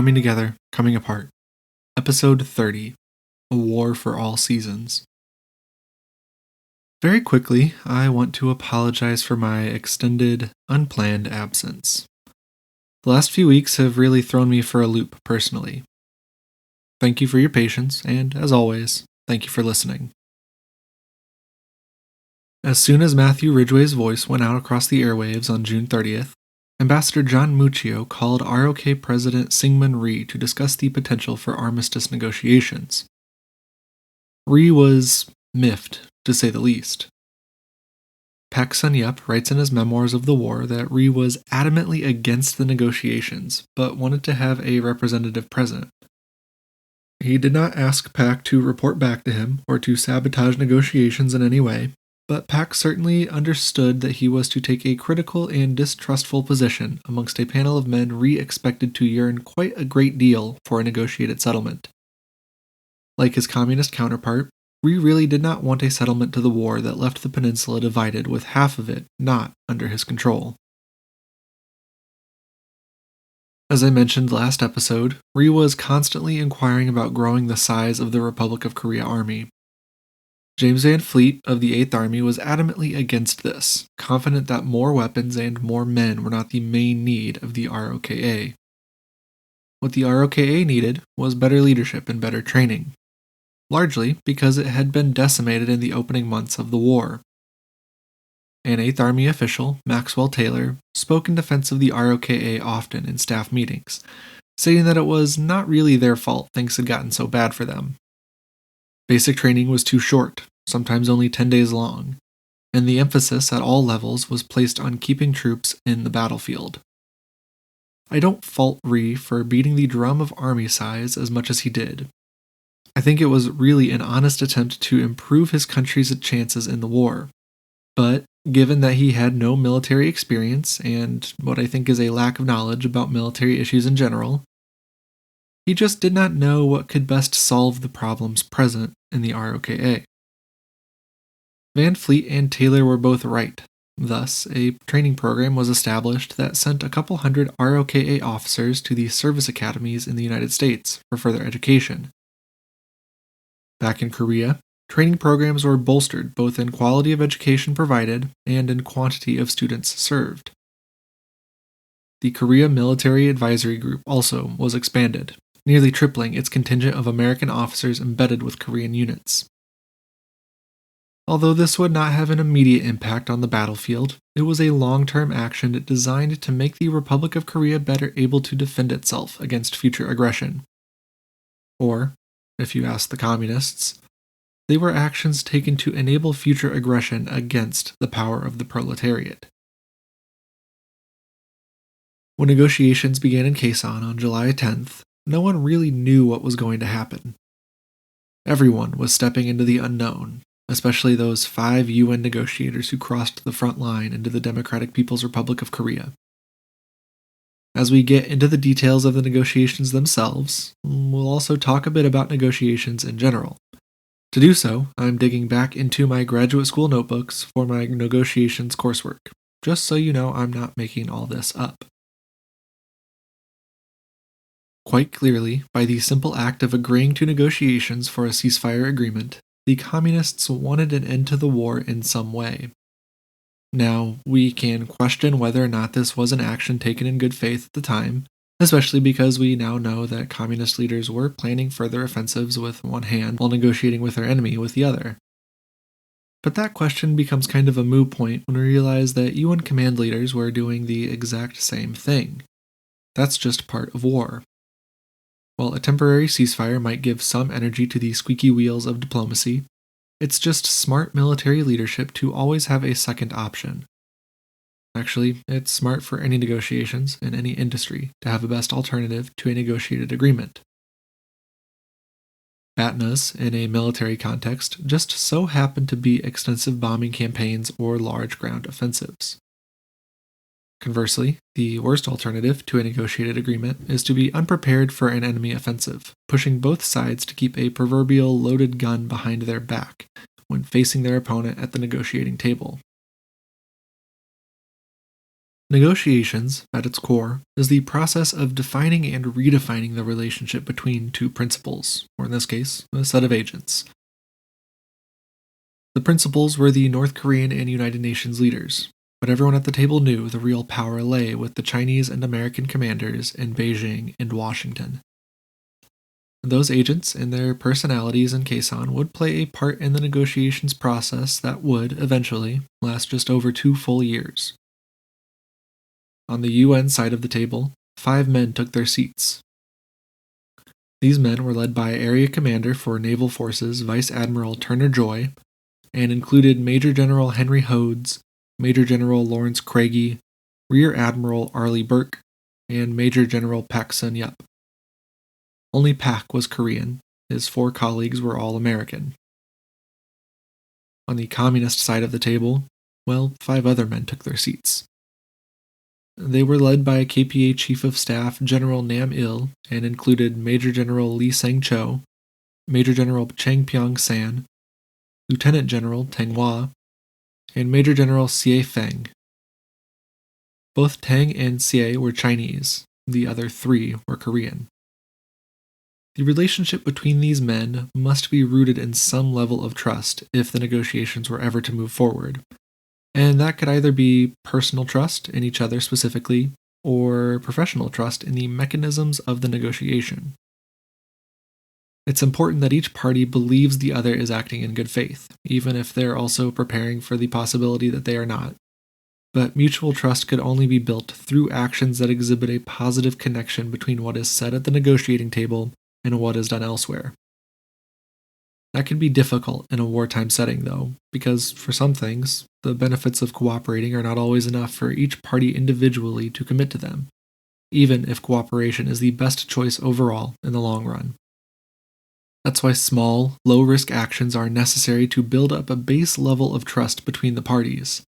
Coming Together, Coming Apart. Episode 30, A War for All Seasons. Very quickly, I want to apologize for my extended, unplanned absence. The last few weeks have really thrown me for a loop personally. Thank you for your patience, and as always, thank you for listening. As soon as Matthew Ridgway's voice went out across the airwaves on June 30th, Ambassador John Muccio called ROK President Syngman Rhee to discuss the potential for armistice negotiations. Rhee was miffed, to say the least. Pak Sun-yup writes in his memoirs of the war that Rhee was adamantly against the negotiations, but wanted to have a representative present. He did not ask Pak to report back to him or to sabotage negotiations in any way, but Pak certainly understood that he was to take a critical and distrustful position amongst a panel of men Rhee expected to yearn quite a great deal for a negotiated settlement. Like his communist counterpart, Rhee really did not want a settlement to the war that left the peninsula divided with half of it not under his control. As I mentioned last episode, Rhee was constantly inquiring about growing the size of the Republic of Korea army. James Van Fleet of the 8th Army was adamantly against this, confident that more weapons and more men were not the main need of the ROKA. What the ROKA needed was better leadership and better training, largely because it had been decimated in the opening months of the war. An 8th Army official, Maxwell Taylor, spoke in defense of the ROKA often in staff meetings, saying that it was not really their fault things had gotten so bad for them. Basic training was too short, sometimes only 10 days long, and the emphasis at all levels was placed on keeping troops in the battlefield. I don't fault Rhee for beating the drum of army size as much as he did. I think it was really an honest attempt to improve his country's chances in the war. But, given that he had no military experience and what I think is a lack of knowledge about military issues in general, he just did not know what could best solve the problems present in the ROKA. Van Fleet and Taylor were both right. Thus, a training program was established that sent a couple hundred ROKA officers to the service academies in the United States for further education. Back in Korea, training programs were bolstered both in quality of education provided and in quantity of students served. The Korea Military Advisory Group also was expanded, nearly tripling its contingent of American officers embedded with Korean units. Although this would not have an immediate impact on the battlefield, it was a long-term action designed to make the Republic of Korea better able to defend itself against future aggression. Or, if you ask the communists, they were actions taken to enable future aggression against the power of the proletariat. When negotiations began in Quezon on July 10th, no one really knew what was going to happen. Everyone was stepping into the unknown, especially those 5 UN negotiators who crossed the front line into the Democratic People's Republic of Korea. As we get into the details of the negotiations themselves, we'll also talk a bit about negotiations in general. To do so, I'm digging back into my graduate school notebooks for my negotiations coursework, just so you know I'm not making all this up. Quite clearly, by the simple act of agreeing to negotiations for a ceasefire agreement, the communists wanted an end to the war in some way. Now, we can question whether or not this was an action taken in good faith at the time, especially because we now know that communist leaders were planning further offensives with one hand while negotiating with their enemy with the other. But that question becomes kind of a moot point when we realize that UN command leaders were doing the exact same thing. That's just part of war. While a temporary ceasefire might give some energy to the squeaky wheels of diplomacy, it's just smart military leadership to always have a second option. Actually, it's smart for any negotiations in any industry to have a best alternative to a negotiated agreement. BATNAs, in a military context, just so happen to be extensive bombing campaigns or large ground offensives. Conversely, the worst alternative to a negotiated agreement is to be unprepared for an enemy offensive, pushing both sides to keep a proverbial loaded gun behind their back when facing their opponent at the negotiating table. Negotiations, at its core, is the process of defining and redefining the relationship between two principals, or in this case, a set of agents. The principals were the North Korean and United Nations leaders, but everyone at the table knew the real power lay with the Chinese and American commanders in Beijing and Washington. Those agents and their personalities and caisson would play a part in the negotiations process that would, eventually, last just over 2 full years. On the UN side of the table, 5 men took their seats. These men were led by Area Commander for Naval Forces Vice Admiral Turner Joy, and included Major General Henry Hodes, Major General Lawrence Craigie, Rear Admiral Arleigh Burke, and Major General Pak Sun-yup. Only Pak was Korean, his 4 colleagues were all American. On the communist side of the table, 5 other men took their seats. They were led by KPA Chief of Staff General Nam Il and included Major General Lee Sang-cho, Major General Cheng Pyong-san, Lieutenant General Teng Hua, and Major General Xie Feng. Both Teng and Xie were Chinese, the other 3 were Korean. The relationship between these men must be rooted in some level of trust if the negotiations were ever to move forward, and that could either be personal trust in each other specifically, or professional trust in the mechanisms of the negotiation. It's important that each party believes the other is acting in good faith, even if they're also preparing for the possibility that they are not. But mutual trust could only be built through actions that exhibit a positive connection between what is said at the negotiating table and what is done elsewhere. That can be difficult in a wartime setting, though, because for some things, the benefits of cooperating are not always enough for each party individually to commit to them, even if cooperation is the best choice overall in the long run. That's why small, low-risk actions are necessary to build up a base level of trust between the parties.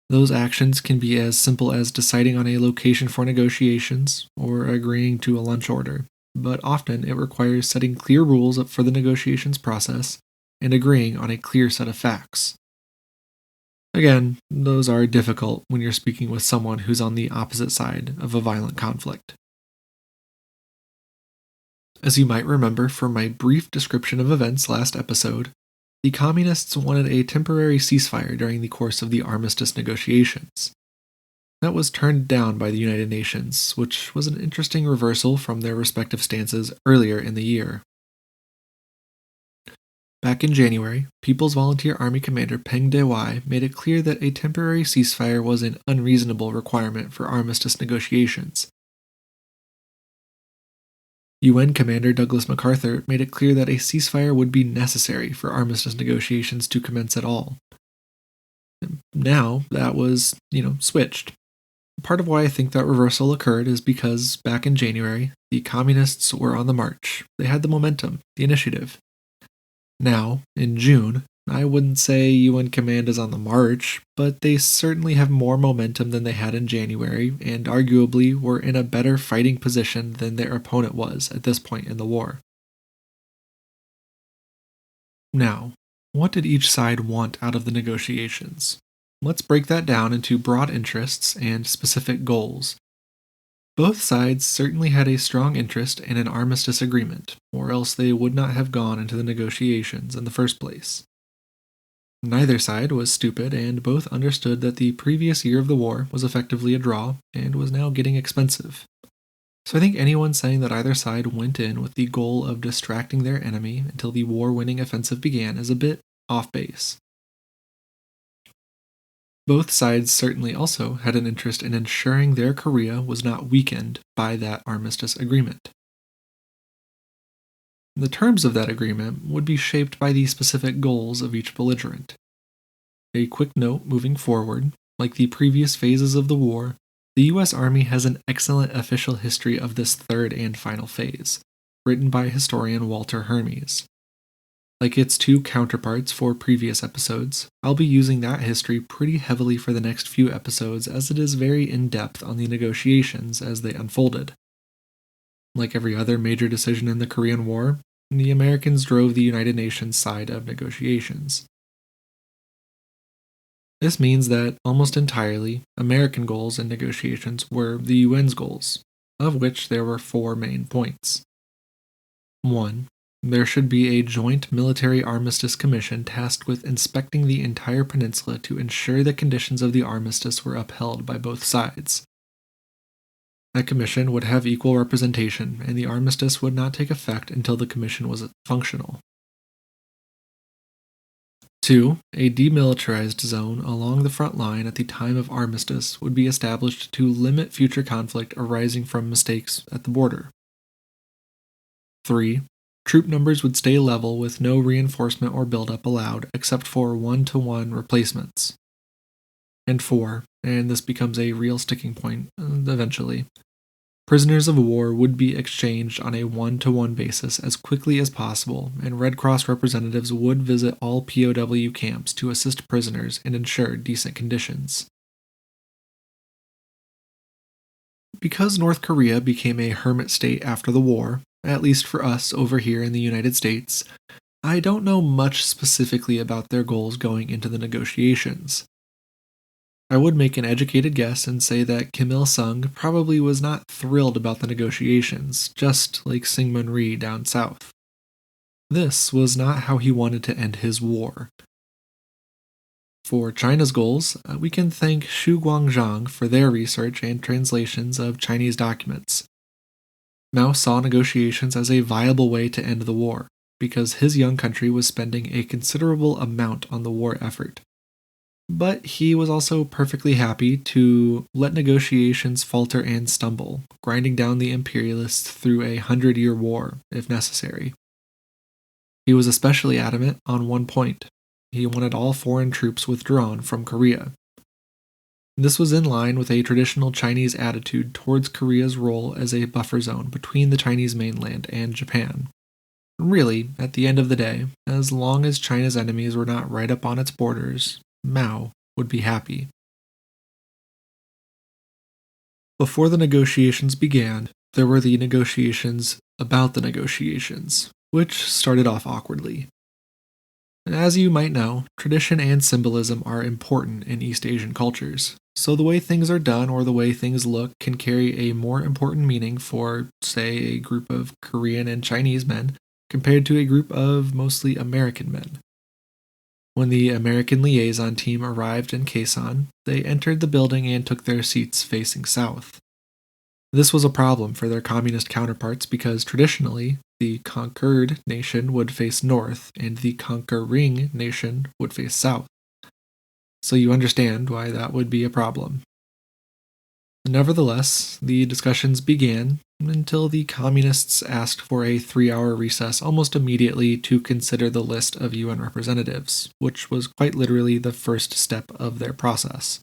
Those actions can be as simple as deciding on a location for negotiations or agreeing to a lunch order, but often it requires setting clear rules for the negotiations process and agreeing on a clear set of facts. Again, those are difficult when you're speaking with someone who's on the opposite side of a violent conflict. As you might remember from my brief description of events last episode, the Communists wanted a temporary ceasefire during the course of the armistice negotiations. That was turned down by the United Nations, which was an interesting reversal from their respective stances earlier in the year. Back in January, People's Volunteer Army Commander Peng Dehuai made it clear that a temporary ceasefire was an unreasonable requirement for armistice negotiations. UN Commander Douglas MacArthur made it clear that a ceasefire would be necessary for armistice negotiations to commence at all. Now, that was, switched. Part of why I think that reversal occurred is because back in January, the Communists were on the march. They had the momentum, the initiative. Now, in June, I wouldn't say UN Command is on the march, but they certainly have more momentum than they had in January, and arguably were in a better fighting position than their opponent was at this point in the war. Now, what did each side want out of the negotiations? Let's break that down into broad interests and specific goals. Both sides certainly had a strong interest in an armistice agreement, or else they would not have gone into the negotiations in the first place. Neither side was stupid, and both understood that the previous year of the war was effectively a draw and was now getting expensive. So I think anyone saying that either side went in with the goal of distracting their enemy until the war-winning offensive began is a bit off base. Both sides certainly also had an interest in ensuring their Korea was not weakened by that armistice agreement. The terms of that agreement would be shaped by the specific goals of each belligerent. A quick note moving forward, like the previous phases of the war, the U.S. Army has an excellent official history of this third and final phase, written by historian Walter Hermes. Like its 2 counterparts for previous episodes, I'll be using that history pretty heavily for the next few episodes as it is very in-depth on the negotiations as they unfolded. Like every other major decision in the Korean War, the Americans drove the United Nations side of negotiations. This means that almost entirely, American goals in negotiations were the UN's goals, of which there were four main points. 1. There should be a joint military armistice commission tasked with inspecting the entire peninsula to ensure the conditions of the armistice were upheld by both sides. That commission would have equal representation, and the armistice would not take effect until the commission was functional. 2. A demilitarized zone along the front line at the time of armistice would be established to limit future conflict arising from mistakes at the border. 3. Troop numbers would stay level with no reinforcement or buildup allowed except for one-to-one replacements. And 4, and this becomes a real sticking point eventually, prisoners of war would be exchanged on a one-to-one basis as quickly as possible, and Red Cross representatives would visit all POW camps to assist prisoners and ensure decent conditions. Because North Korea became a hermit state after the war, at least for us over here in the United States, I don't know much specifically about their goals going into the negotiations. I would make an educated guess and say that Kim Il-sung probably was not thrilled about the negotiations, just like Syngman Rhee down south. This was not how he wanted to end his war. For China's goals, we can thank Xu Guangzhang for their research and translations of Chinese documents. Mao saw negotiations as a viable way to end the war, because his young country was spending a considerable amount on the war effort. But he was also perfectly happy to let negotiations falter and stumble, grinding down the imperialists through a 100-year war, if necessary. He was especially adamant on one point. He wanted all foreign troops withdrawn from Korea. This was in line with a traditional Chinese attitude towards Korea's role as a buffer zone between the Chinese mainland and Japan. Really, at the end of the day, as long as China's enemies were not right up on its borders, Mao would be happy. Before the negotiations began, there were the negotiations about the negotiations, which started off awkwardly. As you might know, tradition and symbolism are important in East Asian cultures, so the way things are done or the way things look can carry a more important meaning for, say, a group of Korean and Chinese men compared to a group of mostly American men. When the American liaison team arrived in Quezon, they entered the building and took their seats facing south. This was a problem for their communist counterparts because traditionally, the conquered nation would face north and the conquering nation would face south. So you understand why that would be a problem. Nevertheless, the discussions began until the communists asked for a 3-hour recess almost immediately to consider the list of UN representatives, which was quite literally the first step of their process.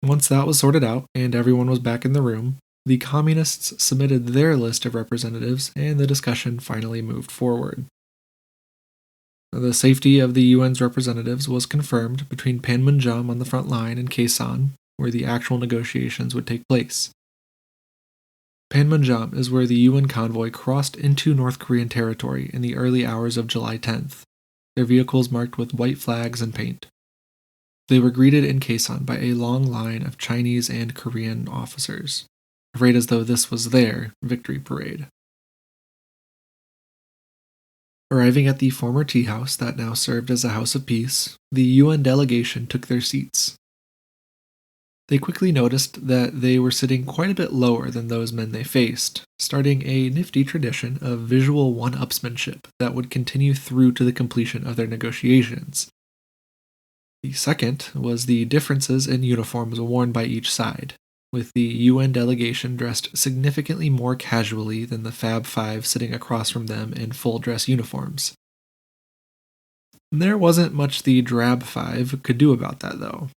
Once that was sorted out and everyone was back in the room, the communists submitted their list of representatives and the discussion finally moved forward. The safety of the UN's representatives was confirmed between Panmunjom on the front line and Quezon, where the actual negotiations would take place. Panmunjom is where the UN convoy crossed into North Korean territory in the early hours of July 10th, their vehicles marked with white flags and paint. They were greeted in Quezon by a long line of Chinese and Korean officers, arrayed as though this was their victory parade. Arriving at the former tea house that now served as a house of peace, the UN delegation took their seats. They quickly noticed that they were sitting quite a bit lower than those men they faced, starting a nifty tradition of visual one-upsmanship that would continue through to the completion of their negotiations. The second was the differences in uniforms worn by each side, with the UN delegation dressed significantly more casually than the Fab Five sitting across from them in full-dress uniforms. There wasn't much the Drab Five could do about that, though.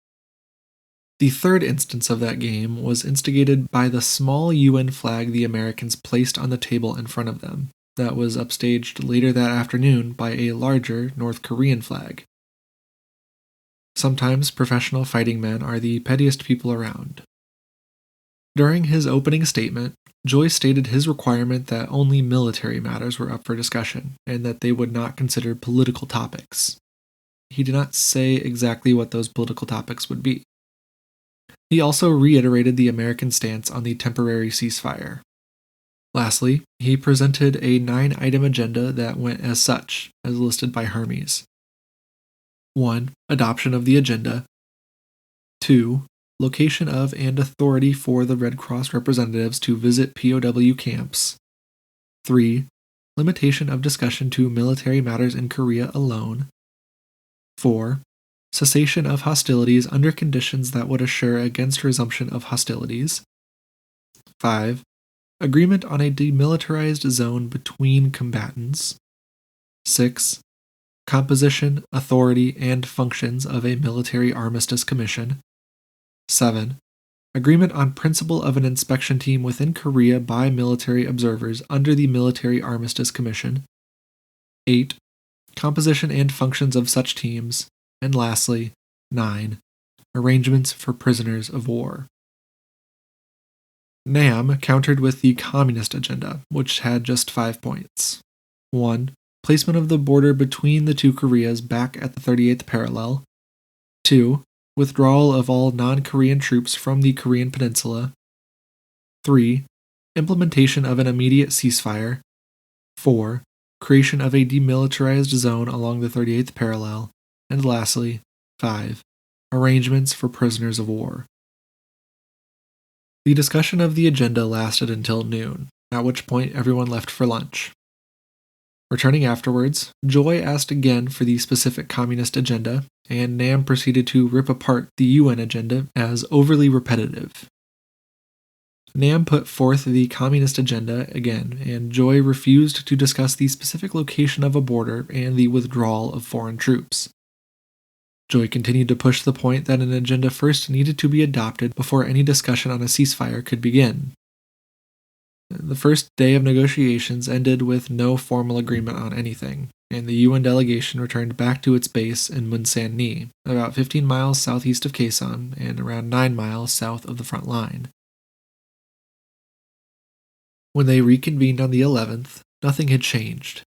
The third instance of that game was instigated by the small UN flag the Americans placed on the table in front of them, that was upstaged later that afternoon by a larger North Korean flag. Sometimes professional fighting men are the pettiest people around. During his opening statement, Joy stated his requirement that only military matters were up for discussion, and that they would not consider political topics. he did not say exactly what those political topics would be. He also reiterated the American stance on the temporary ceasefire. Lastly, he presented a 9-item agenda that went as such, as listed by Hermes. 1. Adoption of the agenda. 2. Location of and authority for the Red Cross representatives to visit POW camps. 3. Limitation of discussion to military matters in Korea alone. 4. Cessation of hostilities under conditions that would assure against resumption of hostilities. 5. Agreement on a demilitarized zone between combatants. 6. Composition, authority, and functions of a military armistice commission. 7. Agreement on principle of an inspection team within Korea by military observers under the Military Armistice Commission. 8. Composition and functions of such teams. And lastly, 9. Arrangements for prisoners of war. NAM countered with the Communist agenda, which had just 5 points. 1. Placement of the border between the two Koreas back at the 38th parallel. 2. Withdrawal of all non-Korean troops from the Korean peninsula. 3. Implementation of an immediate ceasefire. 4. Creation of a demilitarized zone along the 38th parallel. And lastly, 5. Arrangements for prisoners of war. The discussion of the agenda lasted until noon, at which point everyone left for lunch. Returning afterwards, Joy asked again for the specific communist agenda, and NAM proceeded to rip apart the UN agenda as overly repetitive. NAM put forth the communist agenda again, and Joy refused to discuss the specific location of a border and the withdrawal of foreign troops. Joy continued to push the point that an agenda first needed to be adopted before any discussion on a ceasefire could begin. The first day of negotiations ended with no formal agreement on anything, and the UN delegation returned back to its base in Munsan-ni, about 15 miles southeast of Kaesong and around 9 miles south of the front line. When they reconvened on the 11th, nothing had changed.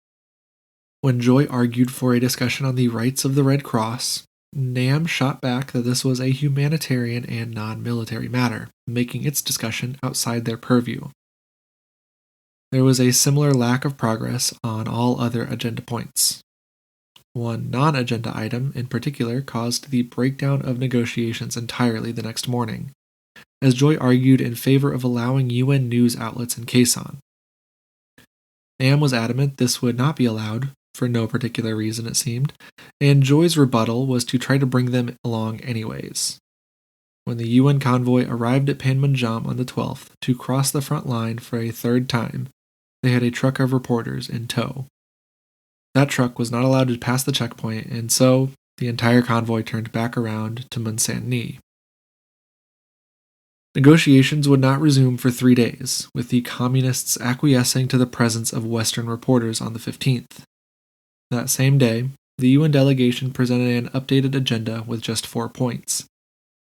When Joy argued for a discussion on the rights of the Red Cross, NAM shot back that this was a humanitarian and non-military matter, making its discussion outside their purview. There was a similar lack of progress on all other agenda points. One non-agenda item in particular caused the breakdown of negotiations entirely the next morning, as Joy argued in favor of allowing UN news outlets in Kaesong. NAM was adamant this would not be allowed, for no particular reason it seemed, and Joy's rebuttal was to try to bring them along anyways. When the UN convoy arrived at Panmunjom on the 12th to cross the front line for a third time, they had a truck of reporters in tow. That truck was not allowed to pass the checkpoint, and so the entire convoy turned back around to Munsan-ni. Negotiations would not resume for 3 days, with the Communists acquiescing to the presence of Western reporters on the 15th. That same day, the UN delegation presented an updated agenda with just 4 points: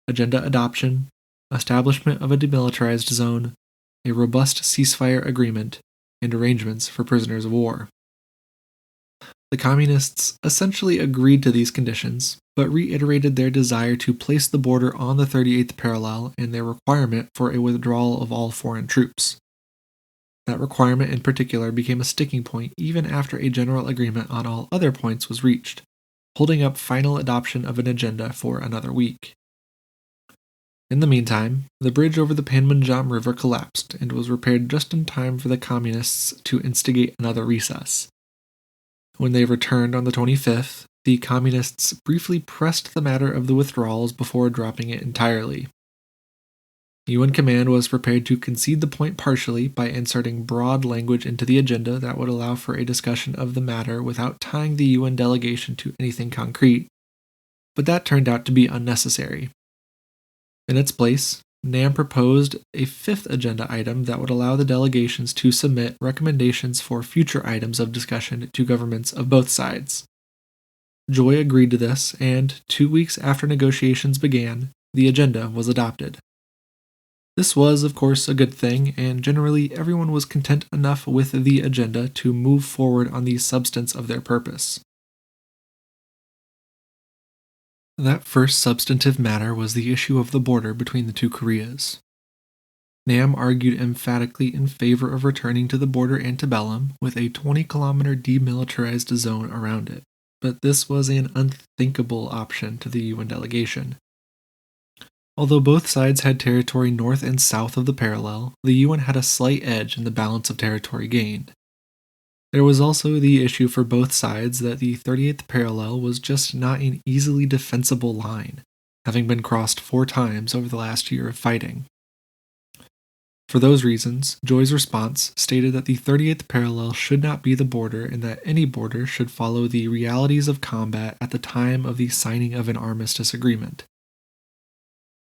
agenda adoption, establishment of a demilitarized zone, a robust ceasefire agreement, and arrangements for prisoners of war. The Communists essentially agreed to these conditions, but reiterated their desire to place the border on the 38th parallel and their requirement for a withdrawal of all foreign troops. That requirement in particular became a sticking point even after a general agreement on all other points was reached, holding up final adoption of an agenda for another week. In the meantime, the bridge over the Panmunjom River collapsed and was repaired just in time for the Communists to instigate another recess. When they returned on the 25th, the Communists briefly pressed the matter of the withdrawals before dropping it entirely. UN Command was prepared to concede the point partially by inserting broad language into the agenda that would allow for a discussion of the matter without tying the UN delegation to anything concrete, but that turned out to be unnecessary. In its place, NAM proposed a 5th agenda item that would allow the delegations to submit recommendations for future items of discussion to governments of both sides. Joy agreed to this, and 2 weeks after negotiations began, the agenda was adopted. This was, of course, a good thing, and generally everyone was content enough with the agenda to move forward on the substance of their purpose. That first substantive matter was the issue of the border between the two Koreas. Nam argued emphatically in favor of returning to the border antebellum with a 20-kilometer demilitarized zone around it, but this was an unthinkable option to the UN delegation. Although both sides had territory north and south of the parallel, the UN had a slight edge in the balance of territory gained. There was also the issue for both sides that the 38th parallel was just not an easily defensible line, having been crossed 4 times over the last year of fighting. For those reasons, Joy's response stated that the 38th parallel should not be the border and that any border should follow the realities of combat at the time of the signing of an armistice agreement.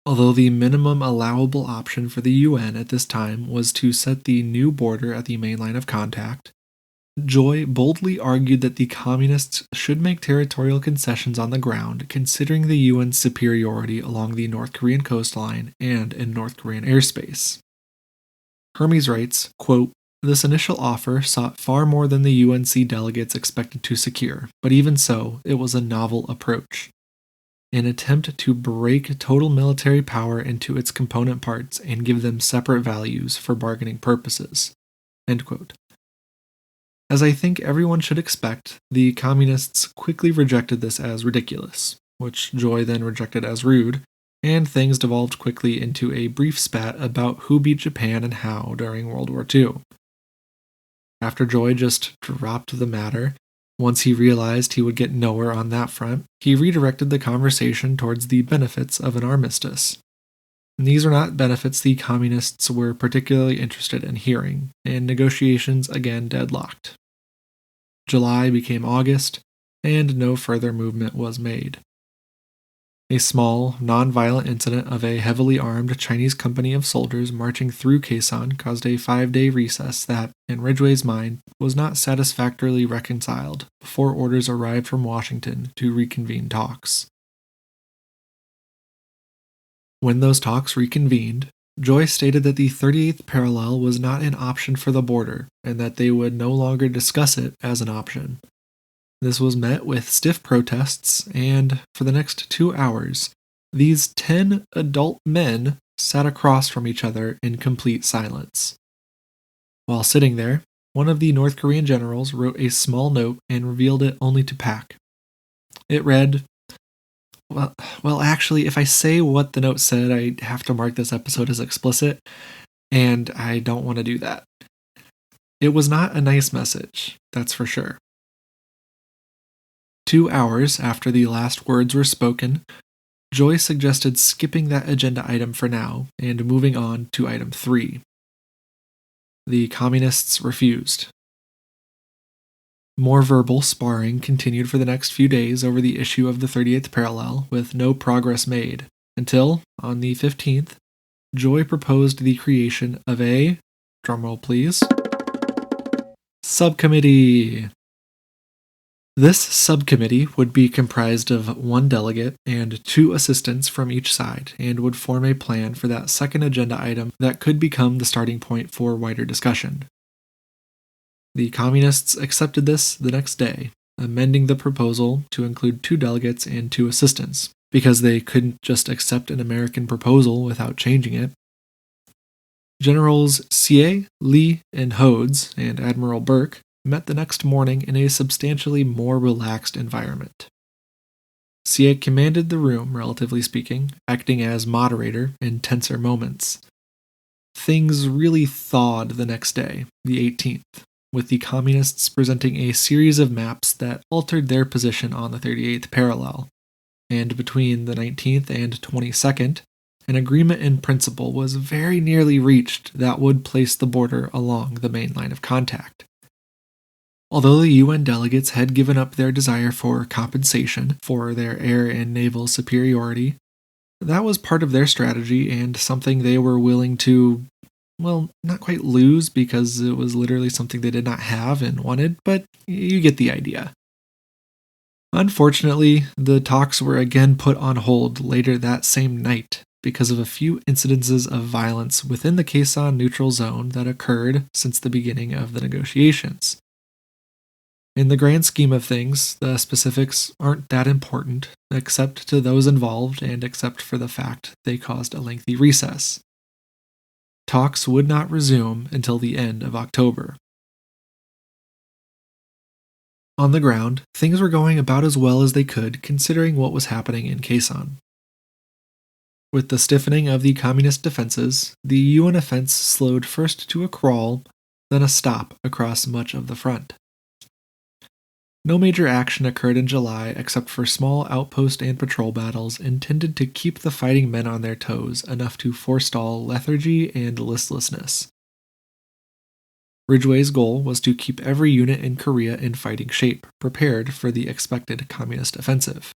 Although the minimum allowable option for the UN at this time was to set the new border at the main line of contact, Joy boldly argued that the Communists should make territorial concessions on the ground, considering the UN's superiority along the North Korean coastline and in North Korean airspace. Hermes writes, quote, "This initial offer sought far more than the UNC delegates expected to secure, but even so, it was a novel approach. An attempt to break total military power into its component parts and give them separate values for bargaining purposes." End quote. As I think everyone should expect, the Communists quickly rejected this as ridiculous, which Joy then rejected as rude, and things devolved quickly into a brief spat about who beat Japan and how during World War II. After Joy just dropped the matter, once he realized he would get nowhere on that front, he redirected the conversation towards the benefits of an armistice. And these are not benefits the Communists were particularly interested in hearing, and negotiations again deadlocked. July became August, and no further movement was made. A small, non-violent incident of a heavily armed Chinese company of soldiers marching through Quezon caused a 5-day recess that, in Ridgway's mind, was not satisfactorily reconciled before orders arrived from Washington to reconvene talks. When those talks reconvened, Joy stated that the 38th parallel was not an option for the border, and that they would no longer discuss it as an option. This was met with stiff protests, and for the next 2 hours, these 10 adult men sat across from each other in complete silence. While sitting there, one of the North Korean generals wrote a small note and revealed it only to Pak. It read, Well, actually, if I say what the note said, I have to mark this episode as explicit, and I don't want to do that. It was not a nice message, that's for sure. 2 hours after the last words were spoken, Joy suggested skipping that agenda item for now and moving on to item 3. The Communists refused. More verbal sparring continued for the next few days over the issue of the 38th parallel, with no progress made, until, on the 15th, Joy proposed the creation of a, drumroll please, subcommittee. This subcommittee would be comprised of 1 delegate and 2 assistants from each side, and would form a plan for that second agenda item that could become the starting point for wider discussion. The Communists accepted this the next day, amending the proposal to include 2 delegates and 2 assistants, because they couldn't just accept an American proposal without changing it. Generals Sie, Lee, and Hodes, and Admiral Burke met the next morning in a substantially more relaxed environment. Sie commanded the room, relatively speaking, acting as moderator in tenser moments. Things really thawed the next day, the 18th, with the Communists presenting a series of maps that altered their position on the 38th parallel, and between the 19th and 22nd, an agreement in principle was very nearly reached that would place the border along the main line of contact. Although the UN delegates had given up their desire for compensation for their air and naval superiority, that was part of their strategy and something they were willing to, well, not quite lose because it was literally something they did not have and wanted, but you get the idea. Unfortunately, the talks were again put on hold later that same night because of a few incidences of violence within the Quezon neutral zone that occurred since the beginning of the negotiations. In the grand scheme of things, the specifics aren't that important, except to those involved and except for the fact they caused a lengthy recess. Talks would not resume until the end of October. On the ground, things were going about as well as they could considering what was happening in Quezon. With the stiffening of the communist defenses, the UN offense slowed first to a crawl, then a stop across much of the front. No major action occurred in July except for small outpost and patrol battles intended to keep the fighting men on their toes enough to forestall lethargy and listlessness. Ridgway's goal was to keep every unit in Korea in fighting shape, prepared for the expected communist offensive.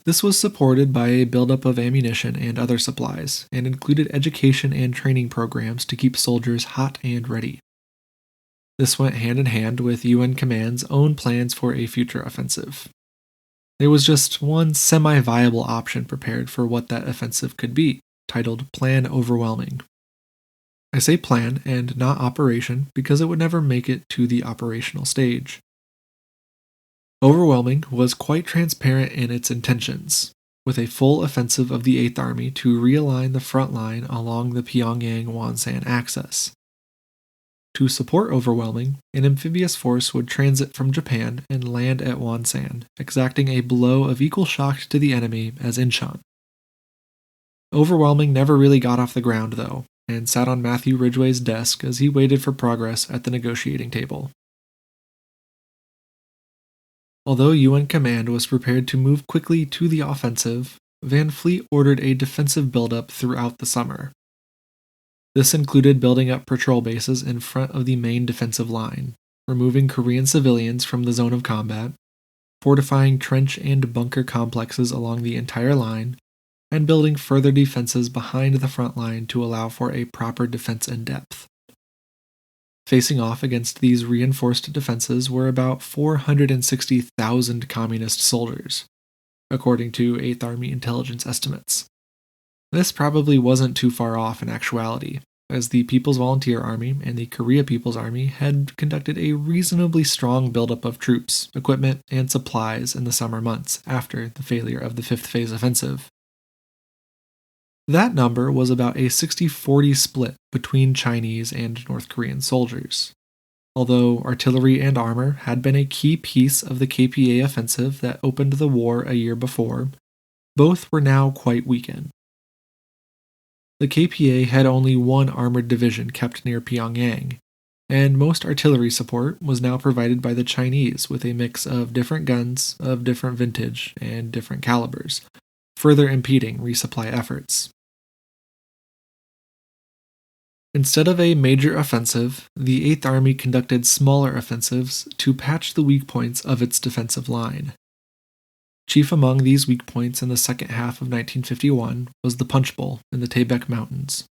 This was supported by a buildup of ammunition and other supplies, and included education and training programs to keep soldiers hot and ready. This went hand in hand with UN Command's own plans for a future offensive. There was just one semi-viable option prepared for what that offensive could be, titled Plan Overwhelming. I say plan and not operation because it would never make it to the operational stage. Overwhelming was quite transparent in its intentions, with a full offensive of the 8th Army to realign the front line along the Pyongyang-Wonsan axis. To support Overwhelming, an amphibious force would transit from Japan and land at Wonsan, exacting a blow of equal shock to the enemy as Incheon. Overwhelming never really got off the ground, though, and sat on Matthew Ridgway's desk as he waited for progress at the negotiating table. Although UN Command was prepared to move quickly to the offensive, Van Fleet ordered a defensive buildup throughout the summer. This included building up patrol bases in front of the main defensive line, removing Korean civilians from the zone of combat, fortifying trench and bunker complexes along the entire line, and building further defenses behind the front line to allow for a proper defense in depth. Facing off against these reinforced defenses were about 460,000 communist soldiers, according to 8th Army intelligence estimates. This probably wasn't too far off in actuality, as the People's Volunteer Army and the Korea People's Army had conducted a reasonably strong buildup of troops, equipment, and supplies in the summer months after the failure of the 5th Phase offensive. That number was about a 60-40 split between Chinese and North Korean soldiers. Although artillery and armor had been a key piece of the KPA offensive that opened the war a year before, both were now quite weakened. The KPA had only one armored division kept near Pyongyang, and most artillery support was now provided by the Chinese with a mix of different guns of different vintage and different calibers, further impeding resupply efforts. Instead of a major offensive, the 8th Army conducted smaller offensives to patch the weak points of its defensive line. Chief among these weak points in the second half of 1951 was the Punch Bowl in the Taebaek Mountains.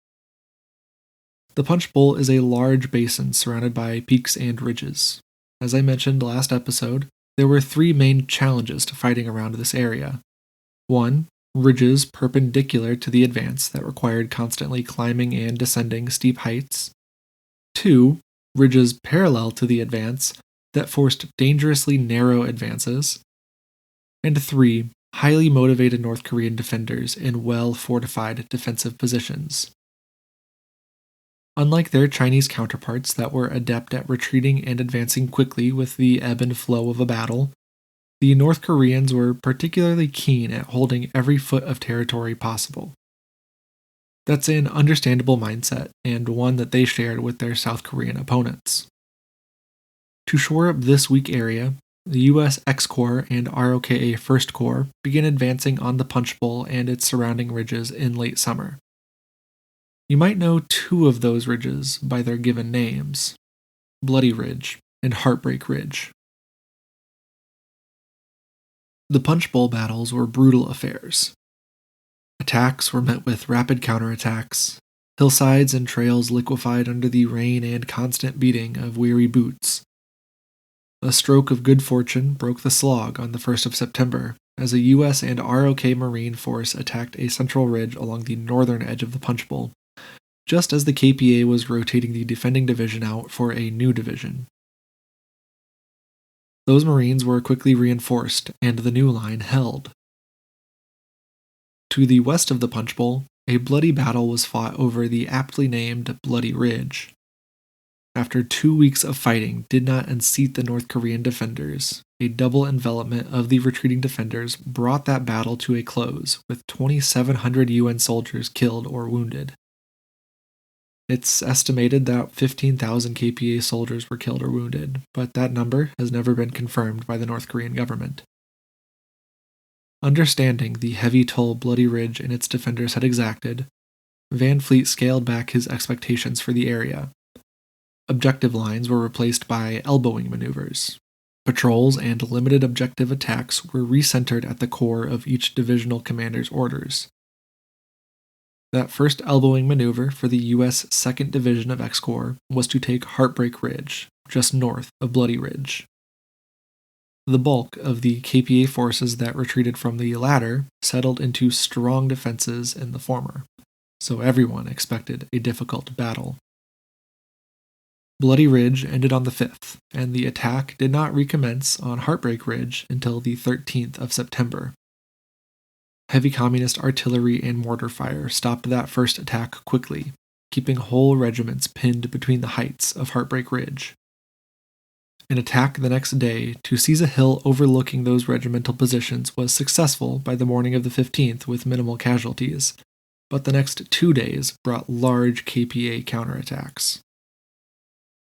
The Punch Bowl is a large basin surrounded by peaks and ridges. As I mentioned last episode, there were three main challenges to fighting around this area. 1. Ridges perpendicular to the advance that required constantly climbing and descending steep heights. 2. Ridges parallel to the advance that forced dangerously narrow advances. And 3. Highly motivated North Korean defenders in well-fortified defensive positions. Unlike their Chinese counterparts that were adept at retreating and advancing quickly with the ebb and flow of a battle, the North Koreans were particularly keen at holding every foot of territory possible. That's an understandable mindset, and one that they shared with their South Korean opponents. To shore up this weak area, the U.S. X Corps and ROKA First Corps began advancing on the Punch Bowl and its surrounding ridges in late summer. You might know two of those ridges by their given names, Bloody Ridge and Heartbreak Ridge. The Punch Bowl battles were brutal affairs. Attacks were met with rapid counterattacks, hillsides and trails liquefied under the rain and constant beating of weary boots. A stroke of good fortune broke the slog on the 1st of September as a U.S. and ROK Marine force attacked a central ridge along the northern edge of the Punch Bowl, just as the KPA was rotating the defending division out for a new division. Those Marines were quickly reinforced, and the new line held. To the west of the Punch Bowl, a bloody battle was fought over the aptly named Bloody Ridge. After 2 weeks of fighting did not unseat the North Korean defenders, a double envelopment of the retreating defenders brought that battle to a close, with 2,700 UN soldiers killed or wounded. It's estimated that 15,000 KPA soldiers were killed or wounded, but that number has never been confirmed by the North Korean government. Understanding the heavy toll Bloody Ridge and its defenders had exacted, Van Fleet scaled back his expectations for the area. Objective lines were replaced by elbowing maneuvers. Patrols and limited objective attacks were recentered at the core of each divisional commander's orders. That first elbowing maneuver for the U.S. 2nd Division of X-Corps was to take Heartbreak Ridge, just north of Bloody Ridge. The bulk of the KPA forces that retreated from the latter settled into strong defenses in the former, so everyone expected a difficult battle. Bloody Ridge ended on the 5th, and the attack did not recommence on Heartbreak Ridge until the 13th of September. Heavy communist artillery and mortar fire stopped that first attack quickly, keeping whole regiments pinned between the heights of Heartbreak Ridge. An attack the next day to seize a hill overlooking those regimental positions was successful by the morning of the 15th with minimal casualties, but the next 2 days brought large KPA counterattacks.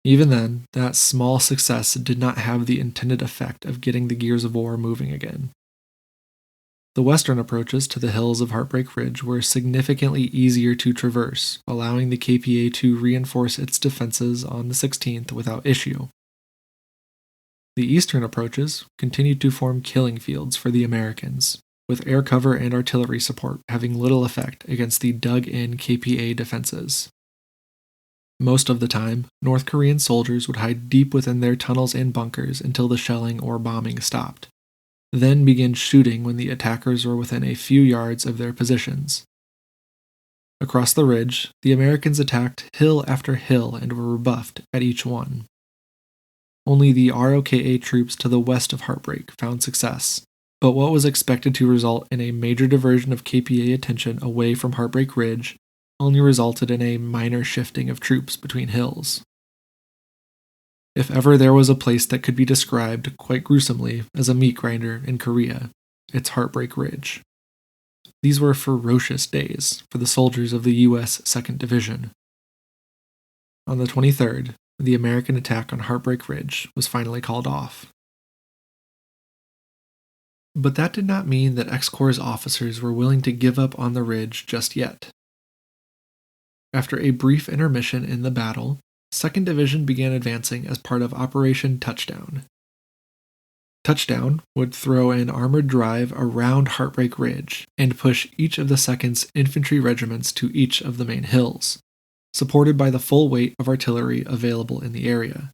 Even then, that small success did not have the intended effect of getting the gears of war moving again. The western approaches to the hills of Heartbreak Ridge were significantly easier to traverse, allowing the KPA to reinforce its defenses on the 16th without issue. The eastern approaches continued to form killing fields for the Americans, with air cover and artillery support having little effect against the dug-in KPA defenses. Most of the time, North Korean soldiers would hide deep within their tunnels and bunkers until the shelling or bombing stopped, then begin shooting when the attackers were within a few yards of their positions. Across the ridge, the Americans attacked hill after hill and were rebuffed at each one. Only the ROKA troops to the west of Heartbreak found success, but what was expected to result in a major diversion of KPA attention away from Heartbreak Ridge only resulted in a minor shifting of troops between hills. If ever there was a place that could be described quite gruesomely as a meat grinder in Korea, it's Heartbreak Ridge. These were ferocious days for the soldiers of the U.S. 2nd Division. On the 23rd, the American attack on Heartbreak Ridge was finally called off. But that did not mean that X-Corps officers were willing to give up on the ridge just yet. After a brief intermission in the battle, 2nd Division began advancing as part of Operation Touchdown. Touchdown would throw an armored drive around Heartbreak Ridge and push each of the 2nd's infantry regiments to each of the main hills, supported by the full weight of artillery available in the area.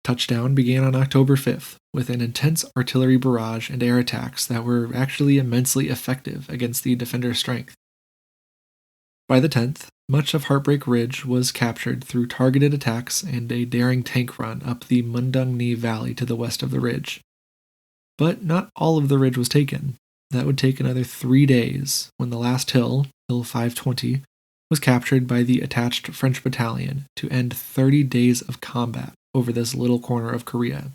Touchdown began on October 5th, with an intense artillery barrage and air attacks that were actually immensely effective against the defender's strength. By the 10th, much of Heartbreak Ridge was captured through targeted attacks and a daring tank run up the Mundung-ni Valley to the west of the ridge. But not all of the ridge was taken. That would take another 3 days, when the last hill, Hill 520, was captured by the attached French battalion to end 30 days of combat over this little corner of Korea.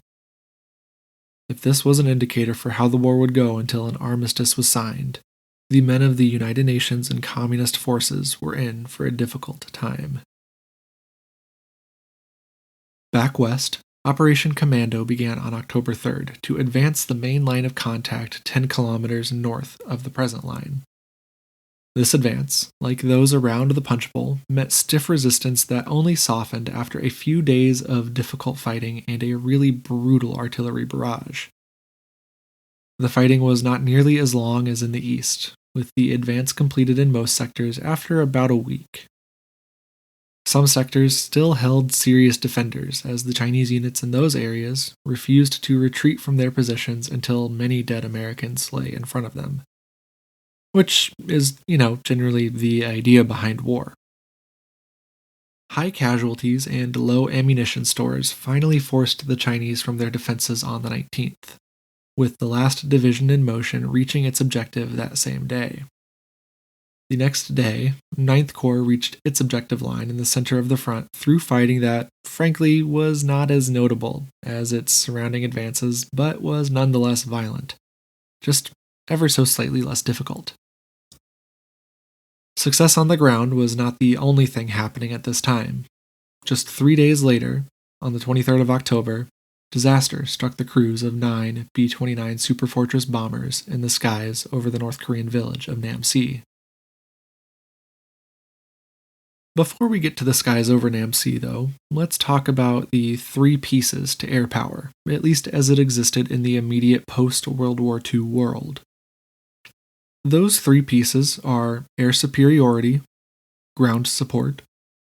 If this was an indicator for how the war would go until an armistice was signed, the men of the United Nations and communist forces were in for a difficult time. Back west, Operation Commando began on October 3rd to advance the main line of contact 10 kilometers north of the present line. This advance, like those around the Punch Bowl, met stiff resistance that only softened after a few days of difficult fighting and a really brutal artillery barrage. The fighting was not nearly as long as in the east, with the advance completed in most sectors after about a week. Some sectors still held serious defenders, as the Chinese units in those areas refused to retreat from their positions until many dead Americans lay in front of them. Which is, generally the idea behind war. High casualties and low ammunition stores finally forced the Chinese from their defenses on the 19th, with the last division in motion reaching its objective that same day. The next day, Ninth Corps reached its objective line in the center of the front through fighting that, frankly, was not as notable as its surrounding advances, but was nonetheless violent, just ever so slightly less difficult. Success on the ground was not the only thing happening at this time. Just 3 days later, on the 23rd of October, disaster struck the crews of 9 B-29 Superfortress bombers in the skies over the North Korean village of Namsi. Before we get to the skies over Namsi, though, let's talk about the 3 pieces to air power, at least as it existed in the immediate post-World War II world. Those 3 pieces are air superiority, ground support,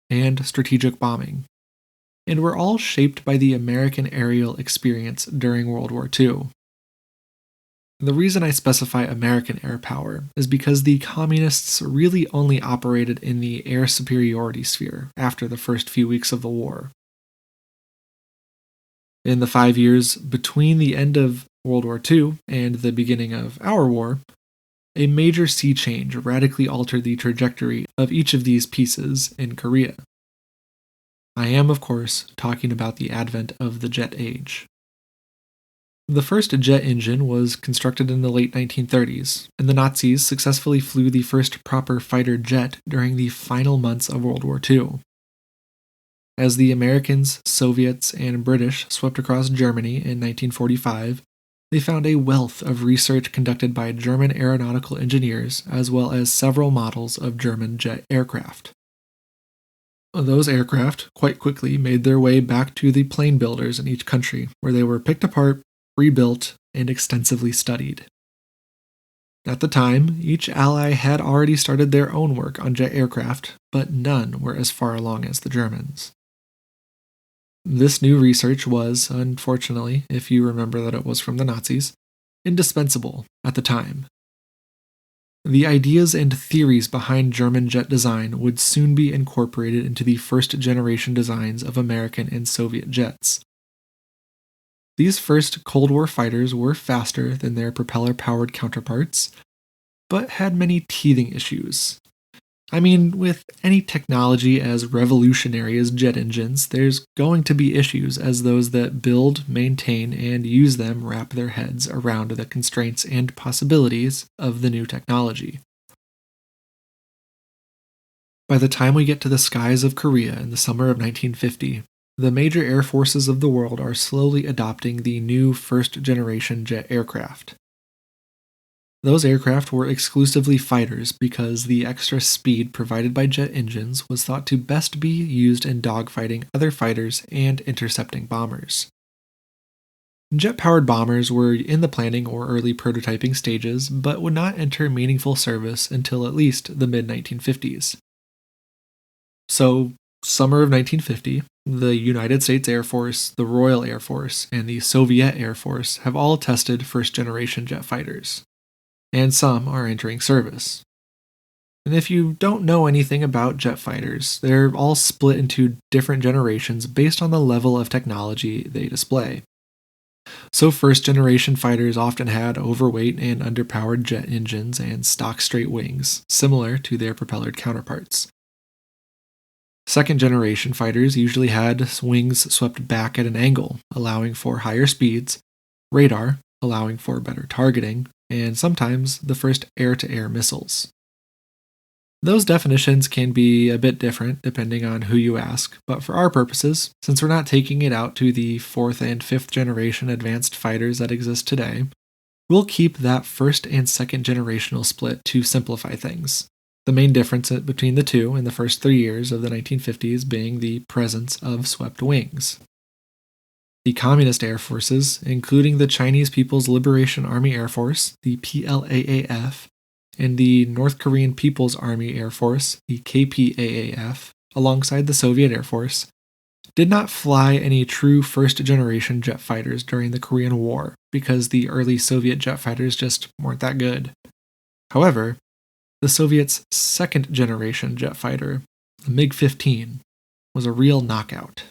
and strategic bombing, and were all shaped by the American aerial experience during World War II. The reason I specify American air power is because the communists really only operated in the air superiority sphere after the first few weeks of the war. In the 5 years between the end of World War II and the beginning of our war, a major sea change radically altered the trajectory of each of these pieces in Korea. I am, of course, talking about the advent of the jet age. The first jet engine was constructed in the late 1930s, and the Nazis successfully flew the first proper fighter jet during the final months of World War II. As the Americans, Soviets, and British swept across Germany in 1945, they found a wealth of research conducted by German aeronautical engineers as well as several models of German jet aircraft. Those aircraft quite quickly made their way back to the plane builders in each country, where they were picked apart, rebuilt, and extensively studied. At the time, each ally had already started their own work on jet aircraft, but none were as far along as the Germans. This new research was, unfortunately, if you remember that it was from the Nazis, indispensable at the time. The ideas and theories behind German jet design would soon be incorporated into the first-generation designs of American and Soviet jets. These first Cold War fighters were faster than their propeller-powered counterparts, but had many teething issues. I mean, with any technology as revolutionary as jet engines, there's going to be issues as those that build, maintain, and use them wrap their heads around the constraints and possibilities of the new technology. By the time we get to the skies of Korea in the summer of 1950, the major air forces of the world are slowly adopting the new first-generation jet aircraft. Those aircraft were exclusively fighters because the extra speed provided by jet engines was thought to best be used in dogfighting other fighters and intercepting bombers. Jet-powered bombers were in the planning or early prototyping stages, but would not enter meaningful service until at least the mid-1950s. So, summer of 1950, the United States Air Force, the Royal Air Force, and the Soviet Air Force have all tested first-generation jet fighters, and some are entering service. And if you don't know anything about jet fighters, they're all split into different generations based on the level of technology they display. So first-generation fighters often had overweight and underpowered jet engines and stock straight wings, similar to their propellered counterparts. Second-generation fighters usually had wings swept back at an angle, allowing for higher speeds, radar, allowing for better targeting, and sometimes the first air-to-air missiles. Those definitions can be a bit different depending on who you ask, but for our purposes, since we're not taking it out to the 4th and 5th generation advanced fighters that exist today, we'll keep that 1st and 2nd generational split to simplify things. The main difference between the two in the first 3 years of the 1950s being the presence of swept wings. The Communist Air Forces, including the Chinese People's Liberation Army Air Force, the PLAAF, and the North Korean People's Army Air Force, the KPAAF, alongside the Soviet Air Force, did not fly any true first-generation jet fighters during the Korean War because the early Soviet jet fighters just weren't that good. However, the Soviets' second-generation jet fighter, the MiG-15, was a real knockout.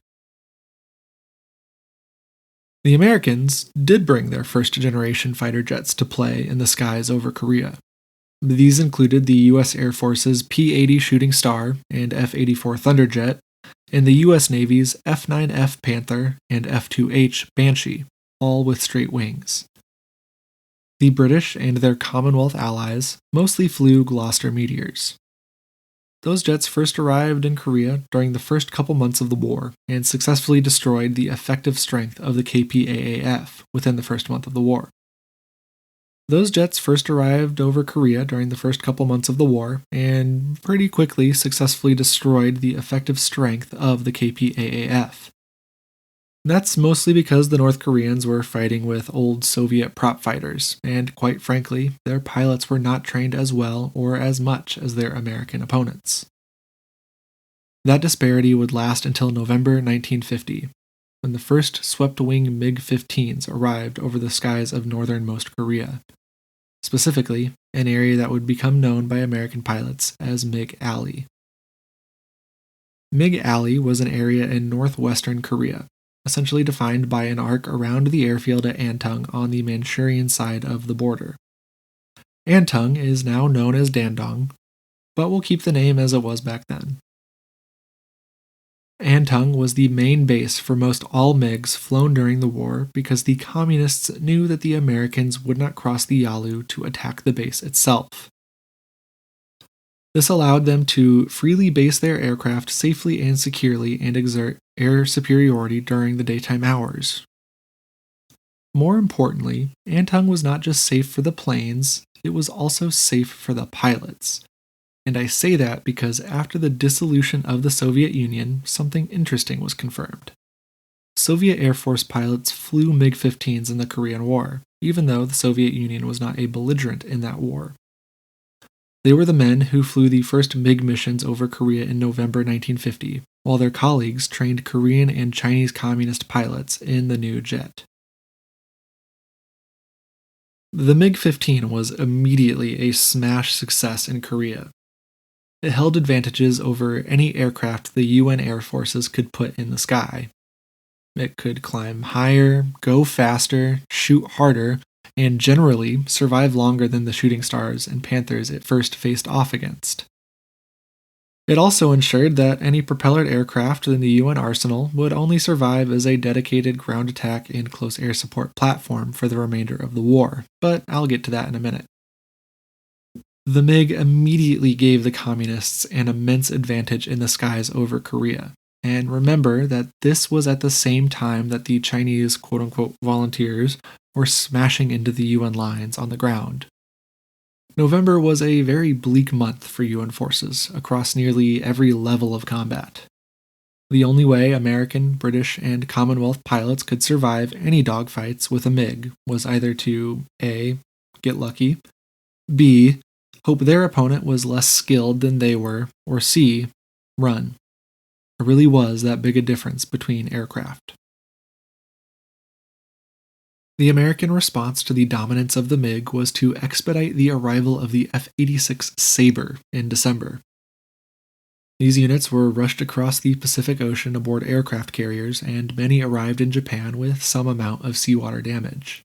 The Americans did bring their first-generation fighter jets to play in the skies over Korea. These included the U.S. Air Force's P-80 Shooting Star and F-84 Thunderjet, and the U.S. Navy's F-9F Panther and F-2H Banshee, all with straight wings. The British and their Commonwealth allies mostly flew Gloster Meteors. Those jets first arrived in Korea during the first couple months of the war and successfully destroyed the effective strength of the KPAAF within the first month of the war. Those jets first arrived over Korea during the first couple months of the war and pretty quickly successfully destroyed the effective strength of the KPAAF. That's mostly because the North Koreans were fighting with old Soviet prop fighters, and quite frankly, their pilots were not trained as well or as much as their American opponents. That disparity would last until November 1950, when the first swept-wing MiG-15s arrived over the skies of northernmost Korea, specifically an area that would become known by American pilots as Mig Alley. Mig Alley was an area in northwestern Korea, essentially defined by an arc around the airfield at Antung on the Manchurian side of the border. Antung is now known as Dandong, but we'll keep the name as it was back then. Antung was the main base for most all MiGs flown during the war because the Communists knew that the Americans would not cross the Yalu to attack the base itself. This allowed them to freely base their aircraft safely and securely and exert air superiority during the daytime hours. More importantly, Antung was not just safe for the planes, it was also safe for the pilots. And I say that because after the dissolution of the Soviet Union, something interesting was confirmed. Soviet Air Force pilots flew MiG-15s in the Korean War, even though the Soviet Union was not a belligerent in that war. They were the men who flew the first MiG missions over Korea in November 1950, while their colleagues trained Korean and Chinese Communist pilots in the new jet. The MiG-15 was immediately a smash success in Korea. It held advantages over any aircraft the UN Air Forces could put in the sky. It could climb higher, go faster, shoot harder, and generally survive longer than the Shooting Stars and Panthers it first faced off against. It also ensured that any propellered aircraft in the UN arsenal would only survive as a dedicated ground attack and close air support platform for the remainder of the war, but I'll get to that in a minute. The MiG immediately gave the Communists an immense advantage in the skies over Korea. And remember that this was at the same time that the Chinese quote-unquote volunteers were smashing into the UN lines on the ground. November was a very bleak month for UN forces across nearly every level of combat. The only way American, British, and Commonwealth pilots could survive any dogfights with a MiG was either to A. Get lucky, B. Hope their opponent was less skilled than they were, or C. Run. There really was that big a difference between aircraft. The American response to the dominance of the MiG was to expedite the arrival of the F-86 Sabre in December. These units were rushed across the Pacific Ocean aboard aircraft carriers, and many arrived in Japan with some amount of seawater damage.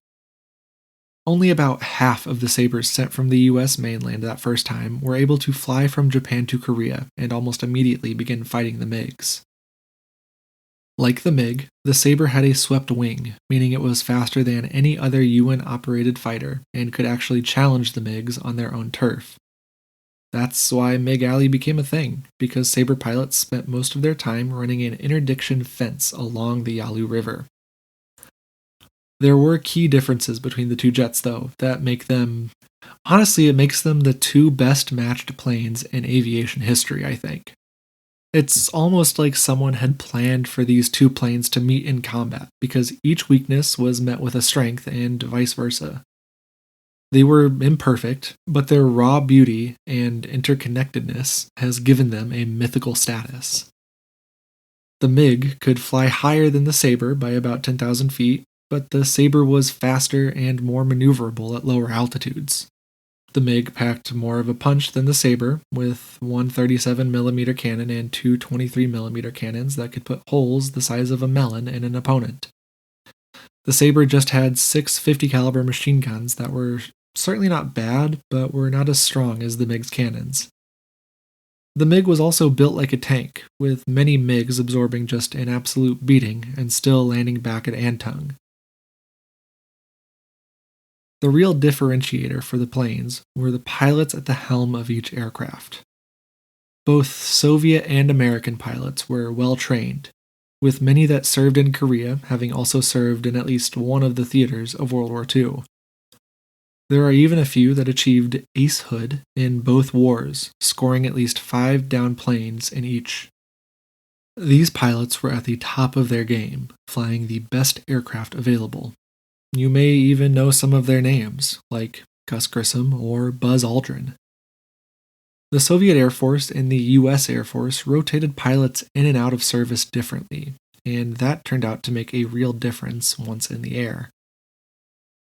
Only about half of the Sabres sent from the U.S. mainland that first time were able to fly from Japan to Korea and almost immediately begin fighting the MiGs. Like the MiG, the Sabre had a swept wing, meaning it was faster than any other UN-operated fighter and could actually challenge the MiGs on their own turf. That's why Mig Alley became a thing, because Sabre pilots spent most of their time running an interdiction fence along the Yalu River. There were key differences between the two jets, though, that make them... Honestly, it makes them the two best matched planes in aviation history, I think. It's almost like someone had planned for these two planes to meet in combat, because each weakness was met with a strength and vice versa. They were imperfect, but their raw beauty and interconnectedness has given them a mythical status. The MiG could fly higher than the Sabre by about 10,000 feet, but the Sabre was faster and more maneuverable at lower altitudes. The MiG packed more of a punch than the Sabre, with one 37mm cannon and two 23mm cannons that could put holes the size of a melon in an opponent. The Sabre just had six 50 caliber machine guns that were certainly not bad, but were not as strong as the MiG's cannons. The MiG was also built like a tank, with many MiGs absorbing just an absolute beating and still landing back at Antung. The real differentiator for the planes were the pilots at the helm of each aircraft. Both Soviet and American pilots were well trained, with many that served in Korea having also served in at least one of the theaters of World War II. There are even a few that achieved acehood in both wars, scoring at least 5 down planes in each. These pilots were at the top of their game, flying the best aircraft available. You may even know some of their names, like Gus Grissom or Buzz Aldrin. The Soviet Air Force and the US Air Force rotated pilots in and out of service differently, and that turned out to make a real difference once in the air.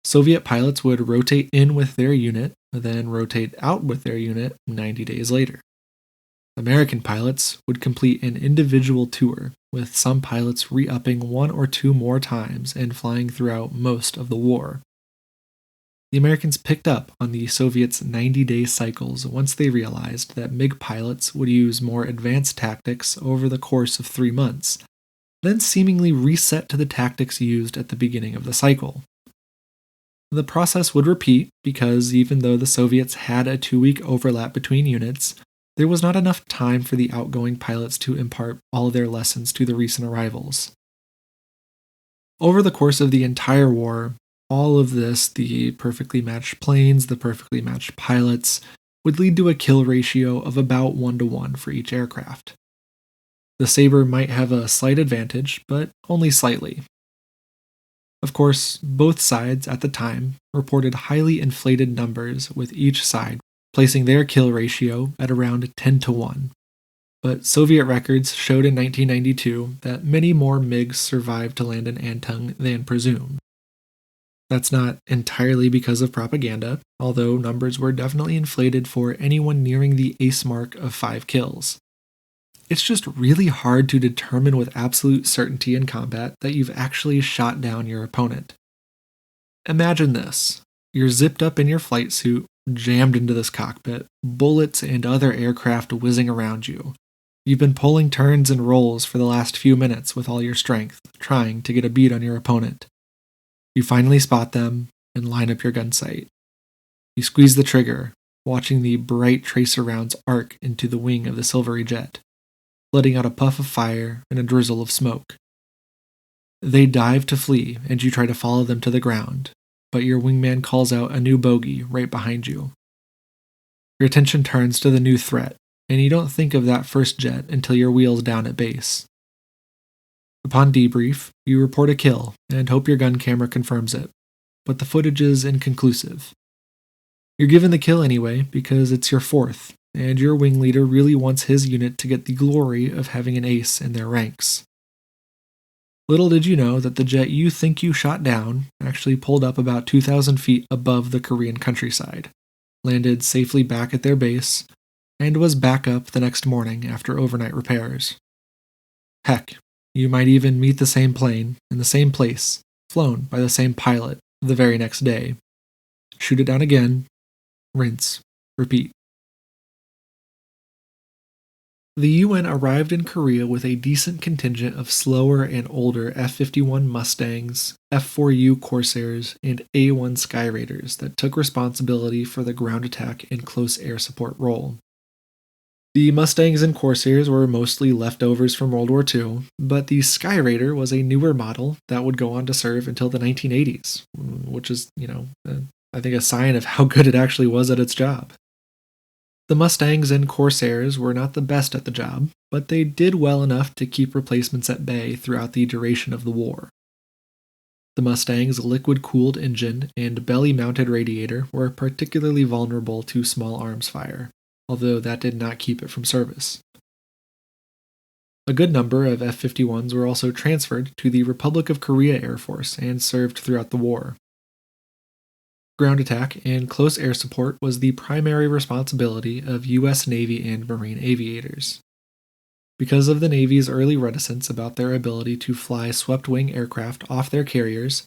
Soviet pilots would rotate in with their unit, then rotate out with their unit 90 days later. American pilots would complete an individual tour, with some pilots re-upping 1 or 2 more times and flying throughout most of the war. The Americans picked up on the Soviets' 90-day cycles once they realized that MiG pilots would use more advanced tactics over the course of 3 months, then seemingly reset to the tactics used at the beginning of the cycle. The process would repeat because even though the Soviets had a 2-week overlap between units, there was not enough time for the outgoing pilots to impart all of their lessons to the recent arrivals. Over the course of the entire war, all of this, the perfectly matched planes, the perfectly matched pilots, would lead to a kill ratio of about 1-to-1 for each aircraft. The Sabre might have a slight advantage, but only slightly. Of course, both sides at the time reported highly inflated numbers, with each side placing their kill ratio at around 10-to-1. But Soviet records showed in 1992 that many more MiGs survived to land in Antung than presumed. That's not entirely because of propaganda, although numbers were definitely inflated for anyone nearing the ace mark of 5 kills. It's just really hard to determine with absolute certainty in combat that you've actually shot down your opponent. Imagine this. You're zipped up in your flight suit, jammed into this cockpit, bullets and other aircraft whizzing around you. You've been pulling turns and rolls for the last few minutes with all your strength, trying to get a beat on your opponent. You finally spot them and line up your gun sight. You squeeze the trigger, watching the bright tracer rounds arc into the wing of the silvery jet, letting out a puff of fire and a drizzle of smoke. They dive to flee, and you try to follow them to the ground, but your wingman calls out a new bogey right behind you. Your attention turns to the new threat, and you don't think of that first jet until your wheel's down at base. Upon debrief, you report a kill and hope your gun camera confirms it, but the footage is inconclusive. You're given the kill anyway because it's your 4th, and your wing leader really wants his unit to get the glory of having an ace in their ranks. Little did you know that the jet you think you shot down actually pulled up about 2,000 feet above the Korean countryside, landed safely back at their base, and was back up the next morning after overnight repairs. Heck, you might even meet the same plane in the same place, flown by the same pilot the very next day. Shoot it down again, rinse, repeat. The UN arrived in Korea with a decent contingent of slower and older F-51 Mustangs, F-4U Corsairs, and A-1 Sky Raiders that took responsibility for the ground attack and close air support role. The Mustangs and Corsairs were mostly leftovers from World War II, but the Sky Raider was a newer model that would go on to serve until the 1980s, which is, I think a sign of how good it actually was at its job. The Mustangs and Corsairs were not the best at the job, but they did well enough to keep replacements at bay throughout the duration of the war. The Mustang's liquid-cooled engine and belly-mounted radiator were particularly vulnerable to small arms fire, although that did not keep it from service. A good number of F-51s were also transferred to the Republic of Korea Air Force and served throughout the war. Ground attack and close air support was the primary responsibility of U.S. Navy and Marine aviators. Because of the Navy's early reticence about their ability to fly swept-wing aircraft off their carriers,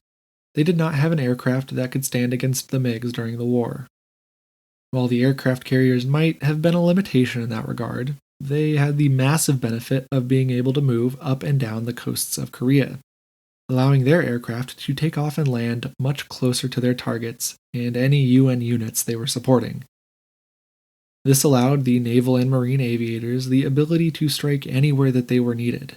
they did not have an aircraft that could stand against the MiGs during the war. While the aircraft carriers might have been a limitation in that regard, they had the massive benefit of being able to move up and down the coasts of Korea, allowing their aircraft to take off and land much closer to their targets and any UN units they were supporting. This allowed the naval and marine aviators the ability to strike anywhere that they were needed.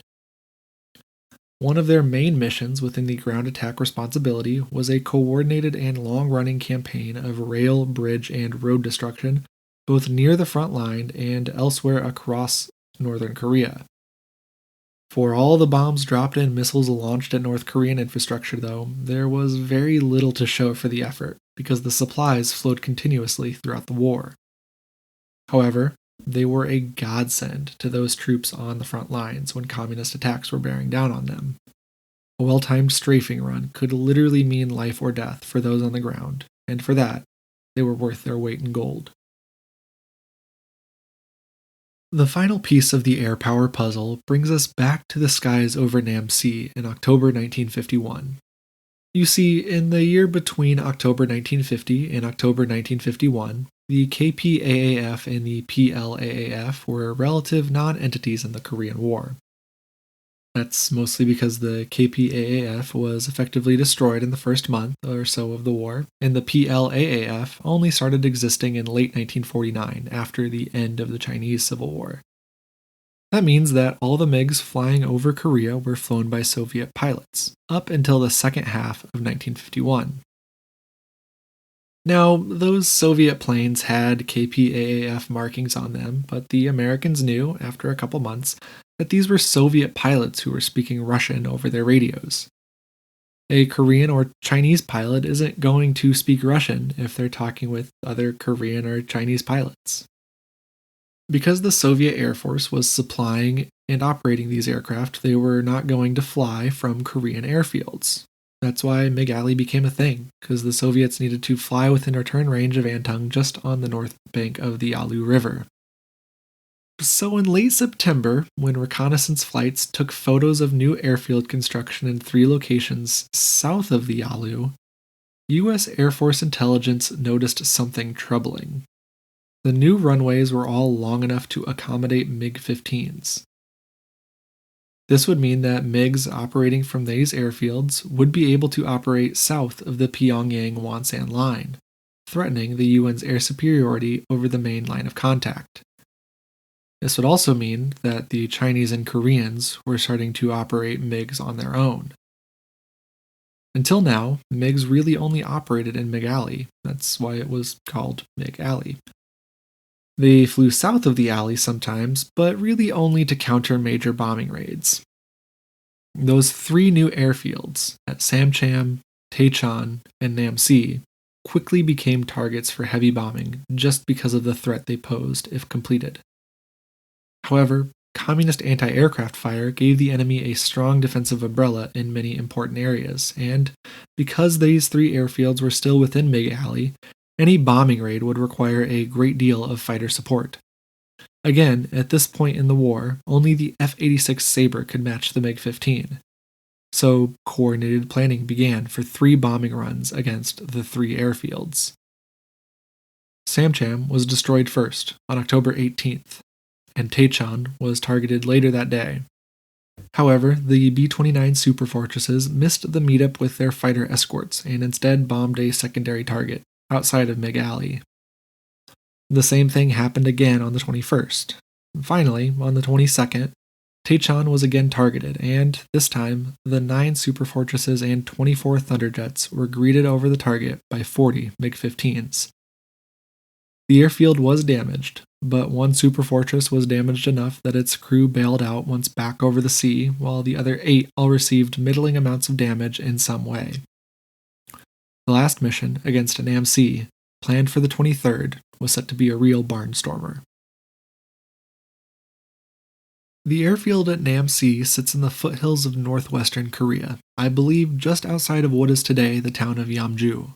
One of their main missions within the ground attack responsibility was a coordinated and long-running campaign of rail, bridge, and road destruction, both near the front line and elsewhere across northern Korea. For all the bombs dropped and missiles launched at North Korean infrastructure, though, there was very little to show for the effort, because the supplies flowed continuously throughout the war. However, they were a godsend to those troops on the front lines when communist attacks were bearing down on them. A well-timed strafing run could literally mean life or death for those on the ground, and for that, they were worth their weight in gold. The final piece of the air power puzzle brings us back to the skies over Namsi in October 1951. You see, in the year between October 1950 and October 1951, the KPAAF and the PLAAF were relative non-entities in the Korean War. That's mostly because the KPAAF was effectively destroyed in the first month or so of the war, and the PLAAF only started existing in late 1949 after the end of the Chinese Civil War. That means that all the MiGs flying over Korea were flown by Soviet pilots, up until the second half of 1951. Now, those Soviet planes had KPAAF markings on them, but the Americans knew, after a couple months, that these were Soviet pilots who were speaking Russian over their radios. A Korean or Chinese pilot isn't going to speak Russian if they're talking with other Korean or Chinese pilots. Because the Soviet Air Force was supplying and operating these aircraft, they were not going to fly from Korean airfields. That's why Mig Alley became a thing, because the Soviets needed to fly within return range of Antung just on the north bank of the Yalu River. So in late September, when reconnaissance flights took photos of new airfield construction in 3 locations south of the Yalu, U.S. Air Force intelligence noticed something troubling. The new runways were all long enough to accommodate MiG-15s. This would mean that MiGs operating from these airfields would be able to operate south of the Pyongyang-Wonsan line, threatening the UN's air superiority over the main line of contact. This would also mean that the Chinese and Koreans were starting to operate MiGs on their own. Until now, MiGs really only operated in Mig Alley. That's why it was called Mig Alley. They flew south of the alley sometimes, but really only to counter major bombing raids. Those 3 new airfields at Samcham, Taechon, and Namsi quickly became targets for heavy bombing just because of the threat they posed if completed. However, communist anti-aircraft fire gave the enemy a strong defensive umbrella in many important areas, and because these 3 airfields were still within Mig Alley, any bombing raid would require a great deal of fighter support. Again, at this point in the war, only the F-86 Sabre could match the MiG-15. So, coordinated planning began for 3 bombing runs against the 3 airfields. Samcham was destroyed first, on October 18th, and Taechon was targeted later that day. However, the B-29 superfortresses missed the meetup with their fighter escorts and instead bombed a secondary target, outside of Mig Alley. The same thing happened again on the 21st. Finally, on the 22nd, Taechon was again targeted, and this time, the 9 superfortresses and 24 Thunderjets were greeted over the target by 40 MiG-15s. The airfield was damaged, but one superfortress was damaged enough that its crew bailed out once back over the sea, while the other 8 all received middling amounts of damage in some way. The last mission, against Namsi, planned for the 23rd, was set to be a real barnstormer. The airfield at Namsi sits in the foothills of northwestern Korea, I believe just outside of what is today the town of Yeomju.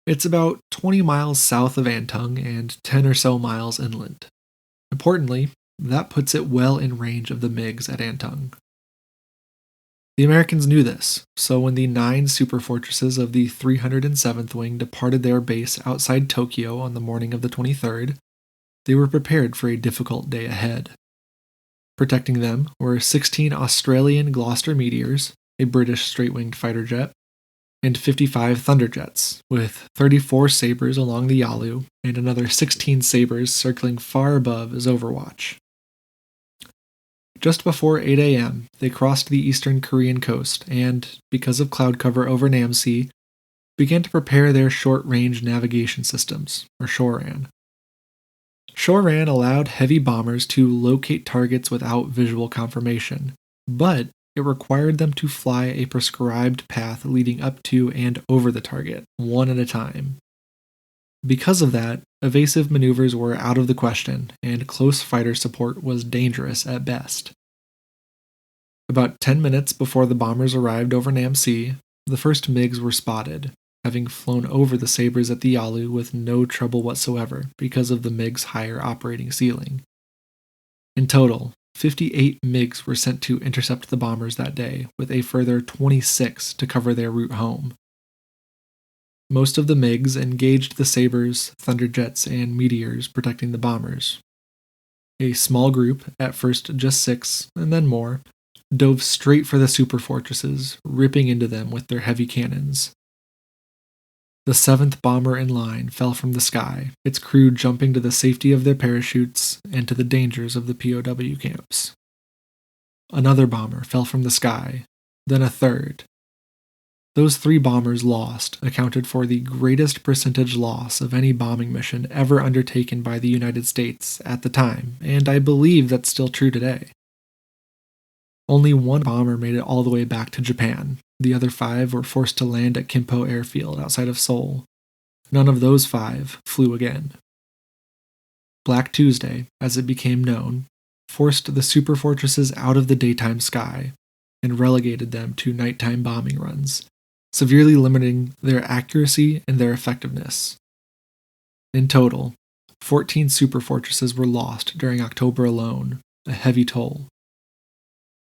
It's about 20 miles south of Antung and 10 or so miles inland. Importantly, that puts it well in range of the MiGs at Antung. The Americans knew this, so when the 9 superfortresses of the 307th Wing departed their base outside Tokyo on the morning of the 23rd, they were prepared for a difficult day ahead. Protecting them were 16 Australian Gloucester Meteors, a British straight-winged fighter jet, and 55 Thunderjets, with 34 Sabres along the Yalu and another 16 Sabres circling far above as overwatch. Just before 8 a.m., they crossed the eastern Korean coast and, because of cloud cover over Namsi, began to prepare their short-range navigation systems, or SHORAN. SHORAN allowed heavy bombers to locate targets without visual confirmation, but it required them to fly a prescribed path leading up to and over the target, one at a time. Because of that, evasive maneuvers were out of the question, and close fighter support was dangerous at best. About 10 minutes before the bombers arrived over Namsi, the first MiGs were spotted, having flown over the Sabres at the Yalu with no trouble whatsoever because of the MiGs' higher operating ceiling. In total, 58 MiGs were sent to intercept the bombers that day, with a further 26 to cover their route home. Most of the MiGs engaged the Sabres, Thunderjets, and Meteors protecting the bombers. A small group, at first just 6, and then more, dove straight for the superfortresses, ripping into them with their heavy cannons. The 7th bomber in line fell from the sky, its crew jumping to the safety of their parachutes and to the dangers of the POW camps. Another bomber fell from the sky, then a third. Those 3 bombers lost accounted for the greatest percentage loss of any bombing mission ever undertaken by the United States at the time, and I believe that's still true today. Only 1 bomber made it all the way back to Japan. The other 5 were forced to land at Kimpo Airfield outside of Seoul. None of those 5 flew again. Black Tuesday, as it became known, forced the superfortresses out of the daytime sky and relegated them to nighttime bombing runs, severely limiting their accuracy and their effectiveness. In total, 14 superfortresses were lost during October alone, a heavy toll.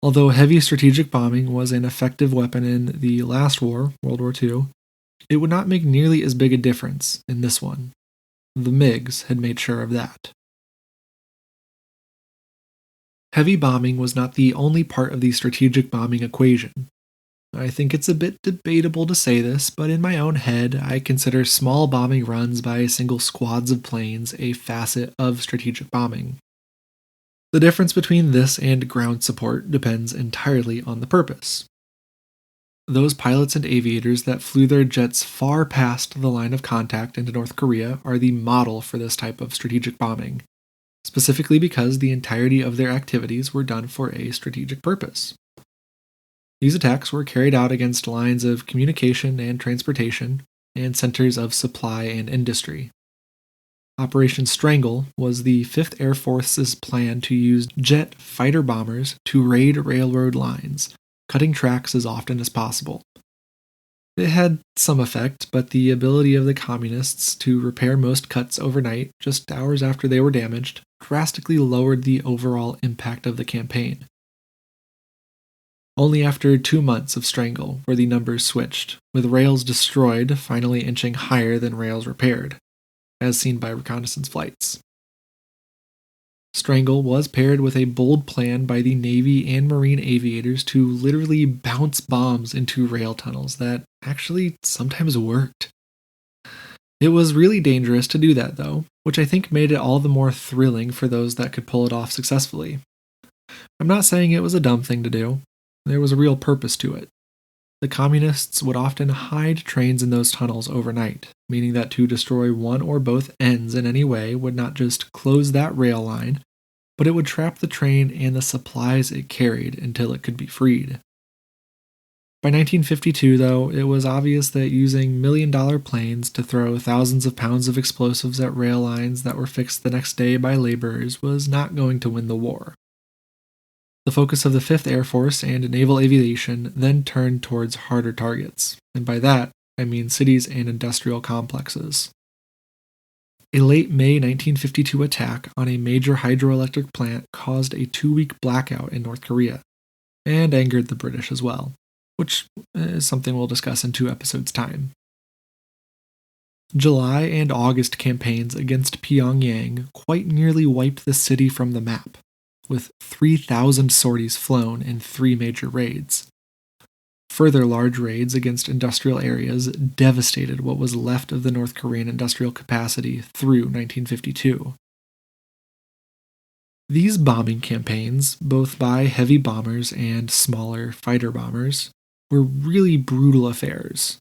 Although heavy strategic bombing was an effective weapon in the last war, World War II, it would not make nearly as big a difference in this one. The MiGs had made sure of that. Heavy bombing was not the only part of the strategic bombing equation. I think it's a bit debatable to say this, but in my own head, I consider small bombing runs by single squads of planes a facet of strategic bombing. The difference between this and ground support depends entirely on the purpose. Those pilots and aviators that flew their jets far past the line of contact into North Korea are the model for this type of strategic bombing, specifically because the entirety of their activities were done for a strategic purpose. These attacks were carried out against lines of communication and transportation, and centers of supply and industry. Operation Strangle was the 5th Air Force's plan to use jet fighter bombers to raid railroad lines, cutting tracks as often as possible. It had some effect, but the ability of the communists to repair most cuts overnight, just hours after they were damaged, drastically lowered the overall impact of the campaign. Only after 2 months of Strangle were the numbers switched, with rails destroyed finally inching higher than rails repaired, as seen by reconnaissance flights. Strangle was paired with a bold plan by the Navy and Marine aviators to literally bounce bombs into rail tunnels that actually sometimes worked. It was really dangerous to do that, though, which I think made it all the more thrilling for those that could pull it off successfully. I'm not saying it was a dumb thing to do. There was a real purpose to it. The communists would often hide trains in those tunnels overnight, meaning that to destroy one or both ends in any way would not just close that rail line, but it would trap the train and the supplies it carried until it could be freed. By 1952, though, it was obvious that using million-dollar planes to throw thousands of pounds of explosives at rail lines that were fixed the next day by laborers was not going to win the war. The focus of the 5th Air Force and naval aviation then turned towards harder targets, and by that, I mean cities and industrial complexes. A late May 1952 attack on a major hydroelectric plant caused a 2-week blackout in North Korea, and angered the British as well, which is something we'll discuss in 2 episodes' time. July and August campaigns against Pyongyang quite nearly wiped the city from the map, with 3,000 sorties flown in 3 major raids. Further large raids against industrial areas devastated what was left of the North Korean industrial capacity through 1952. These bombing campaigns, both by heavy bombers and smaller fighter bombers, were really brutal affairs,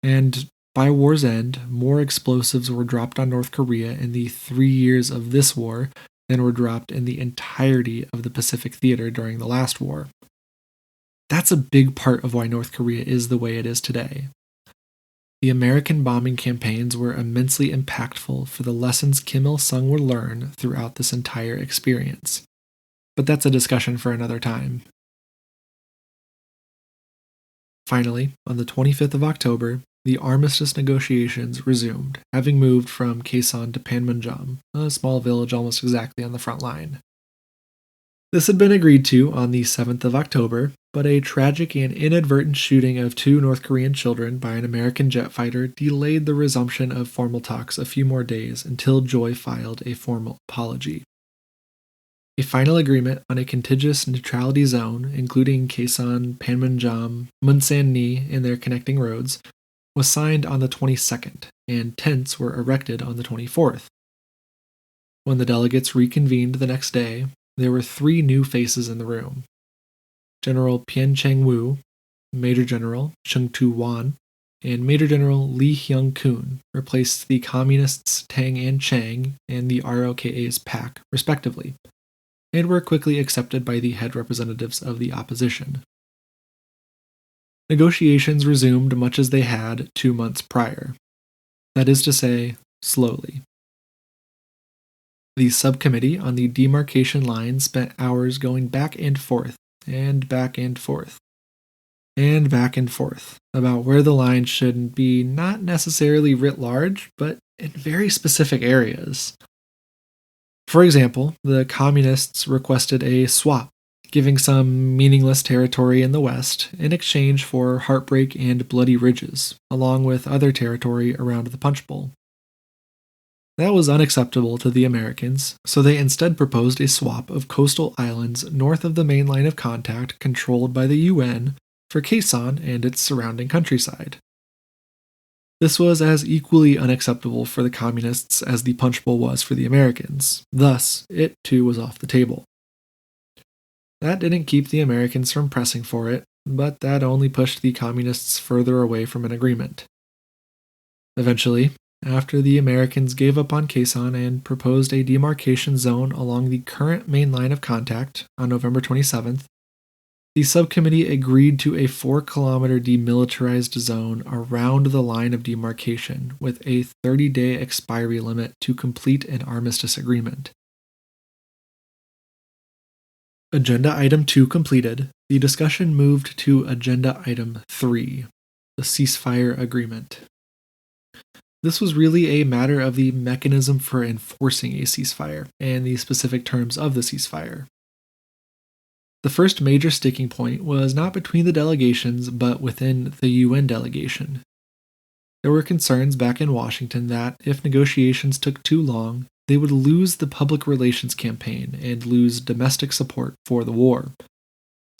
and by war's end, more explosives were dropped on North Korea in the 3 years of this war than were dropped in the entirety of the Pacific Theater during the last war. That's a big part of why North Korea is the way it is today. The American bombing campaigns were immensely impactful for the lessons Kim Il-sung would learn throughout this entire experience. But that's a discussion for another time. Finally, on the 25th of October, the armistice negotiations resumed, having moved from Kaesong to Panmunjom, a small village almost exactly on the front line. This had been agreed to on the 7th of October, but a tragic and inadvertent shooting of 2 North Korean children by an American jet fighter delayed the resumption of formal talks a few more days until Choi filed a formal apology. A final agreement on a contiguous neutrality zone, including Kaesong, Panmunjom, Munsan-ni and their connecting roads, was signed on the 22nd, and tents were erected on the 24th. When the delegates reconvened the next day, there were 3 new faces in the room. General Pien Chang-woo, Major General Chung Tu-wan, and Major General Lee Hyung-kun replaced the Communists Tang and Chang and the ROKA's PAC, respectively, and were quickly accepted by the head representatives of the opposition. Negotiations resumed much as they had 2 months prior. That is to say, slowly. The subcommittee on the demarcation line spent hours going back and forth, and back and forth, and back and forth about where the line should be, not necessarily writ large, but in very specific areas. For example, the communists requested a swap, giving some meaningless territory in the west in exchange for Heartbreak and Bloody Ridges, along with other territory around the Punch Bowl. That was unacceptable to the Americans, so they instead proposed a swap of coastal islands north of the main line of contact controlled by the UN for Kaesong and its surrounding countryside. This was as equally unacceptable for the communists as the Punch Bowl was for the Americans, thus, it too was off the table. That didn't keep the Americans from pressing for it, but that only pushed the communists further away from an agreement. Eventually, after the Americans gave up on Kaesong and proposed a demarcation zone along the current main line of contact on November 27th, the subcommittee agreed to a 4-kilometer demilitarized zone around the line of demarcation with a 30-day expiry limit to complete an armistice agreement. Agenda Item 2 completed, the discussion moved to Agenda Item 3, the Ceasefire Agreement. This was really a matter of the mechanism for enforcing a ceasefire and the specific terms of the ceasefire. The first major sticking point was not between the delegations, but within the UN delegation. There were concerns back in Washington that if negotiations took too long, they would lose the public relations campaign and lose domestic support for the war.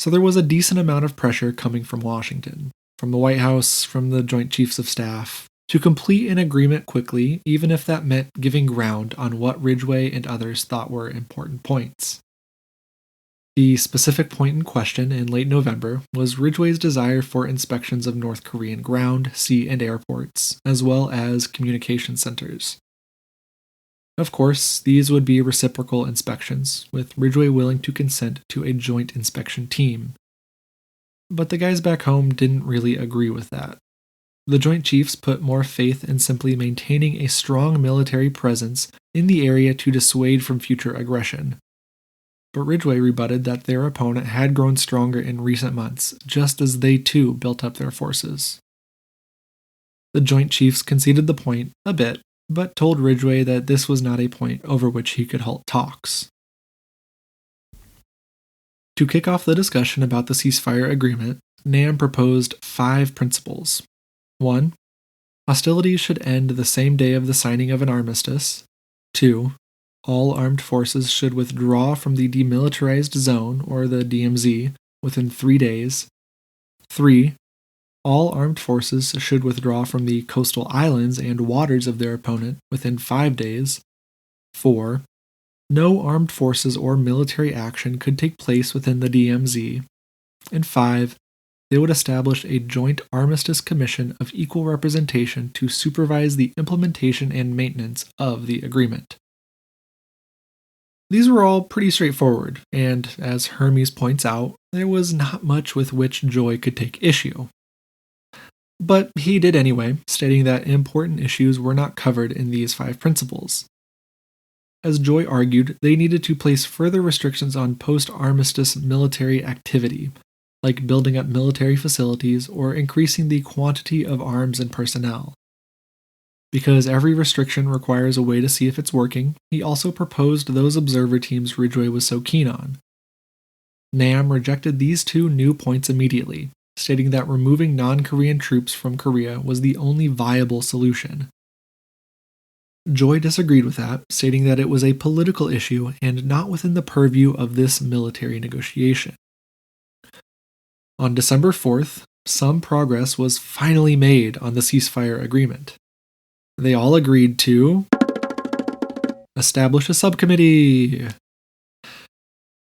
So there was a decent amount of pressure coming from Washington, from the White House, from the Joint Chiefs of Staff, to complete an agreement quickly, even if that meant giving ground on what Ridgway and others thought were important points. The specific point in question in late November was Ridgway's desire for inspections of North Korean ground, sea, and airports, as well as communication centers. Of course, these would be reciprocal inspections, with Ridgway willing to consent to a joint inspection team. But the guys back home didn't really agree with that. The Joint Chiefs put more faith in simply maintaining a strong military presence in the area to dissuade from future aggression. But Ridgway rebutted that their opponent had grown stronger in recent months, just as they too built up their forces. The Joint Chiefs conceded the point a bit, but told Ridgway that this was not a point over which he could halt talks. To kick off the discussion about the ceasefire agreement, NAM proposed 5 principles. 1. Hostilities should end the same day of the signing of an armistice. 2. All armed forces should withdraw from the Demilitarized Zone, or the DMZ, within 3 days. 3. All armed forces should withdraw from the coastal islands and waters of their opponent within 5 days. 4. No armed forces or military action could take place within the DMZ. And 5. They would establish a joint armistice commission of equal representation to supervise the implementation and maintenance of the agreement. These were all pretty straightforward, and as Hermes points out, there was not much with which Joy could take issue. But he did anyway, stating that important issues were not covered in these 5 principles. As Joy argued, they needed to place further restrictions on post-armistice military activity, like building up military facilities or increasing the quantity of arms and personnel. Because every restriction requires a way to see if it's working, he also proposed those observer teams Ridgway was so keen on. NAM rejected these 2 new points immediately, stating that removing non-Korean troops from Korea was the only viable solution. Joy disagreed with that, stating that it was a political issue and not within the purview of this military negotiation. On December 4th, some progress was finally made on the ceasefire agreement. They all agreed to establish a subcommittee.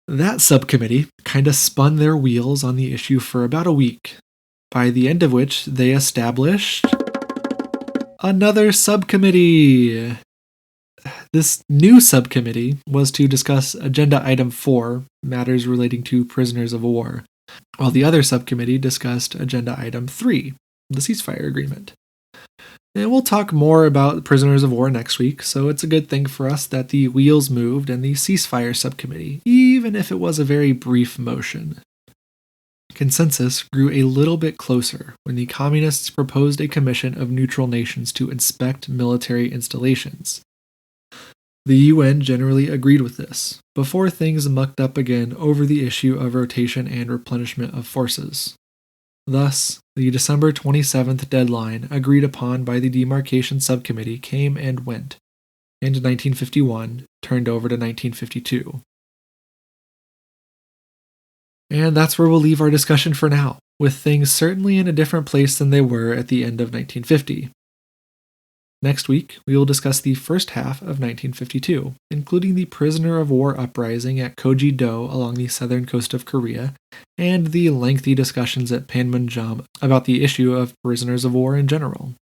That subcommittee kinda spun their wheels on the issue for about a week, by the end of which they established another subcommittee. This new subcommittee was to discuss Agenda Item 4, matters relating to prisoners of war, while the other subcommittee discussed Agenda Item 3, the ceasefire agreement. And we'll talk more about prisoners of war next week, so it's a good thing for us that the wheels moved in the ceasefire subcommittee, even if it was a very brief motion. Consensus grew a little bit closer when the Communists proposed a commission of neutral nations to inspect military installations. The UN generally agreed with this, before things mucked up again over the issue of rotation and replenishment of forces. Thus, the December 27th deadline agreed upon by the Demarcation Subcommittee came and went, and 1951 turned over to 1952. And that's where we'll leave our discussion for now, with things certainly in a different place than they were at the end of 1950. Next week, we will discuss the first half of 1952, including the prisoner of war uprising at Kogi-do along the southern coast of Korea, and the lengthy discussions at Panmunjom about the issue of prisoners of war in general.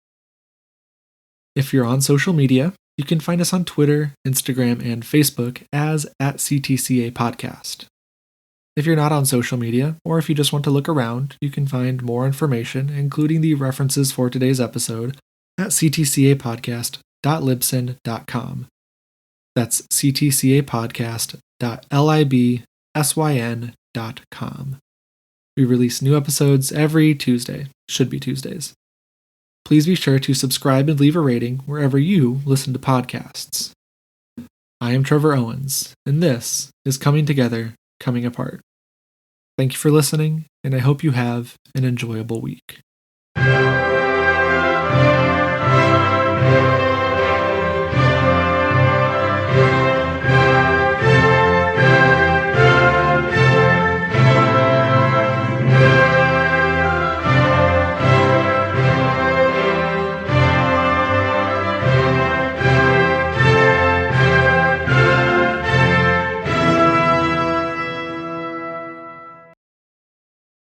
If you're on social media, you can find us on Twitter, Instagram, and Facebook as @CTCA Podcast. If you're not on social media, or if you just want to look around, you can find more information, including the references for today's episode, at ctcapodcast.libsyn.com. That's ctcapodcast.libsyn.com. We release new episodes every Tuesday. Should be Tuesdays. Please be sure to subscribe and leave a rating wherever you listen to podcasts. I am Trevor Owens, and this is Coming Together, Coming Apart. Thank you for listening, and I hope you have an enjoyable week.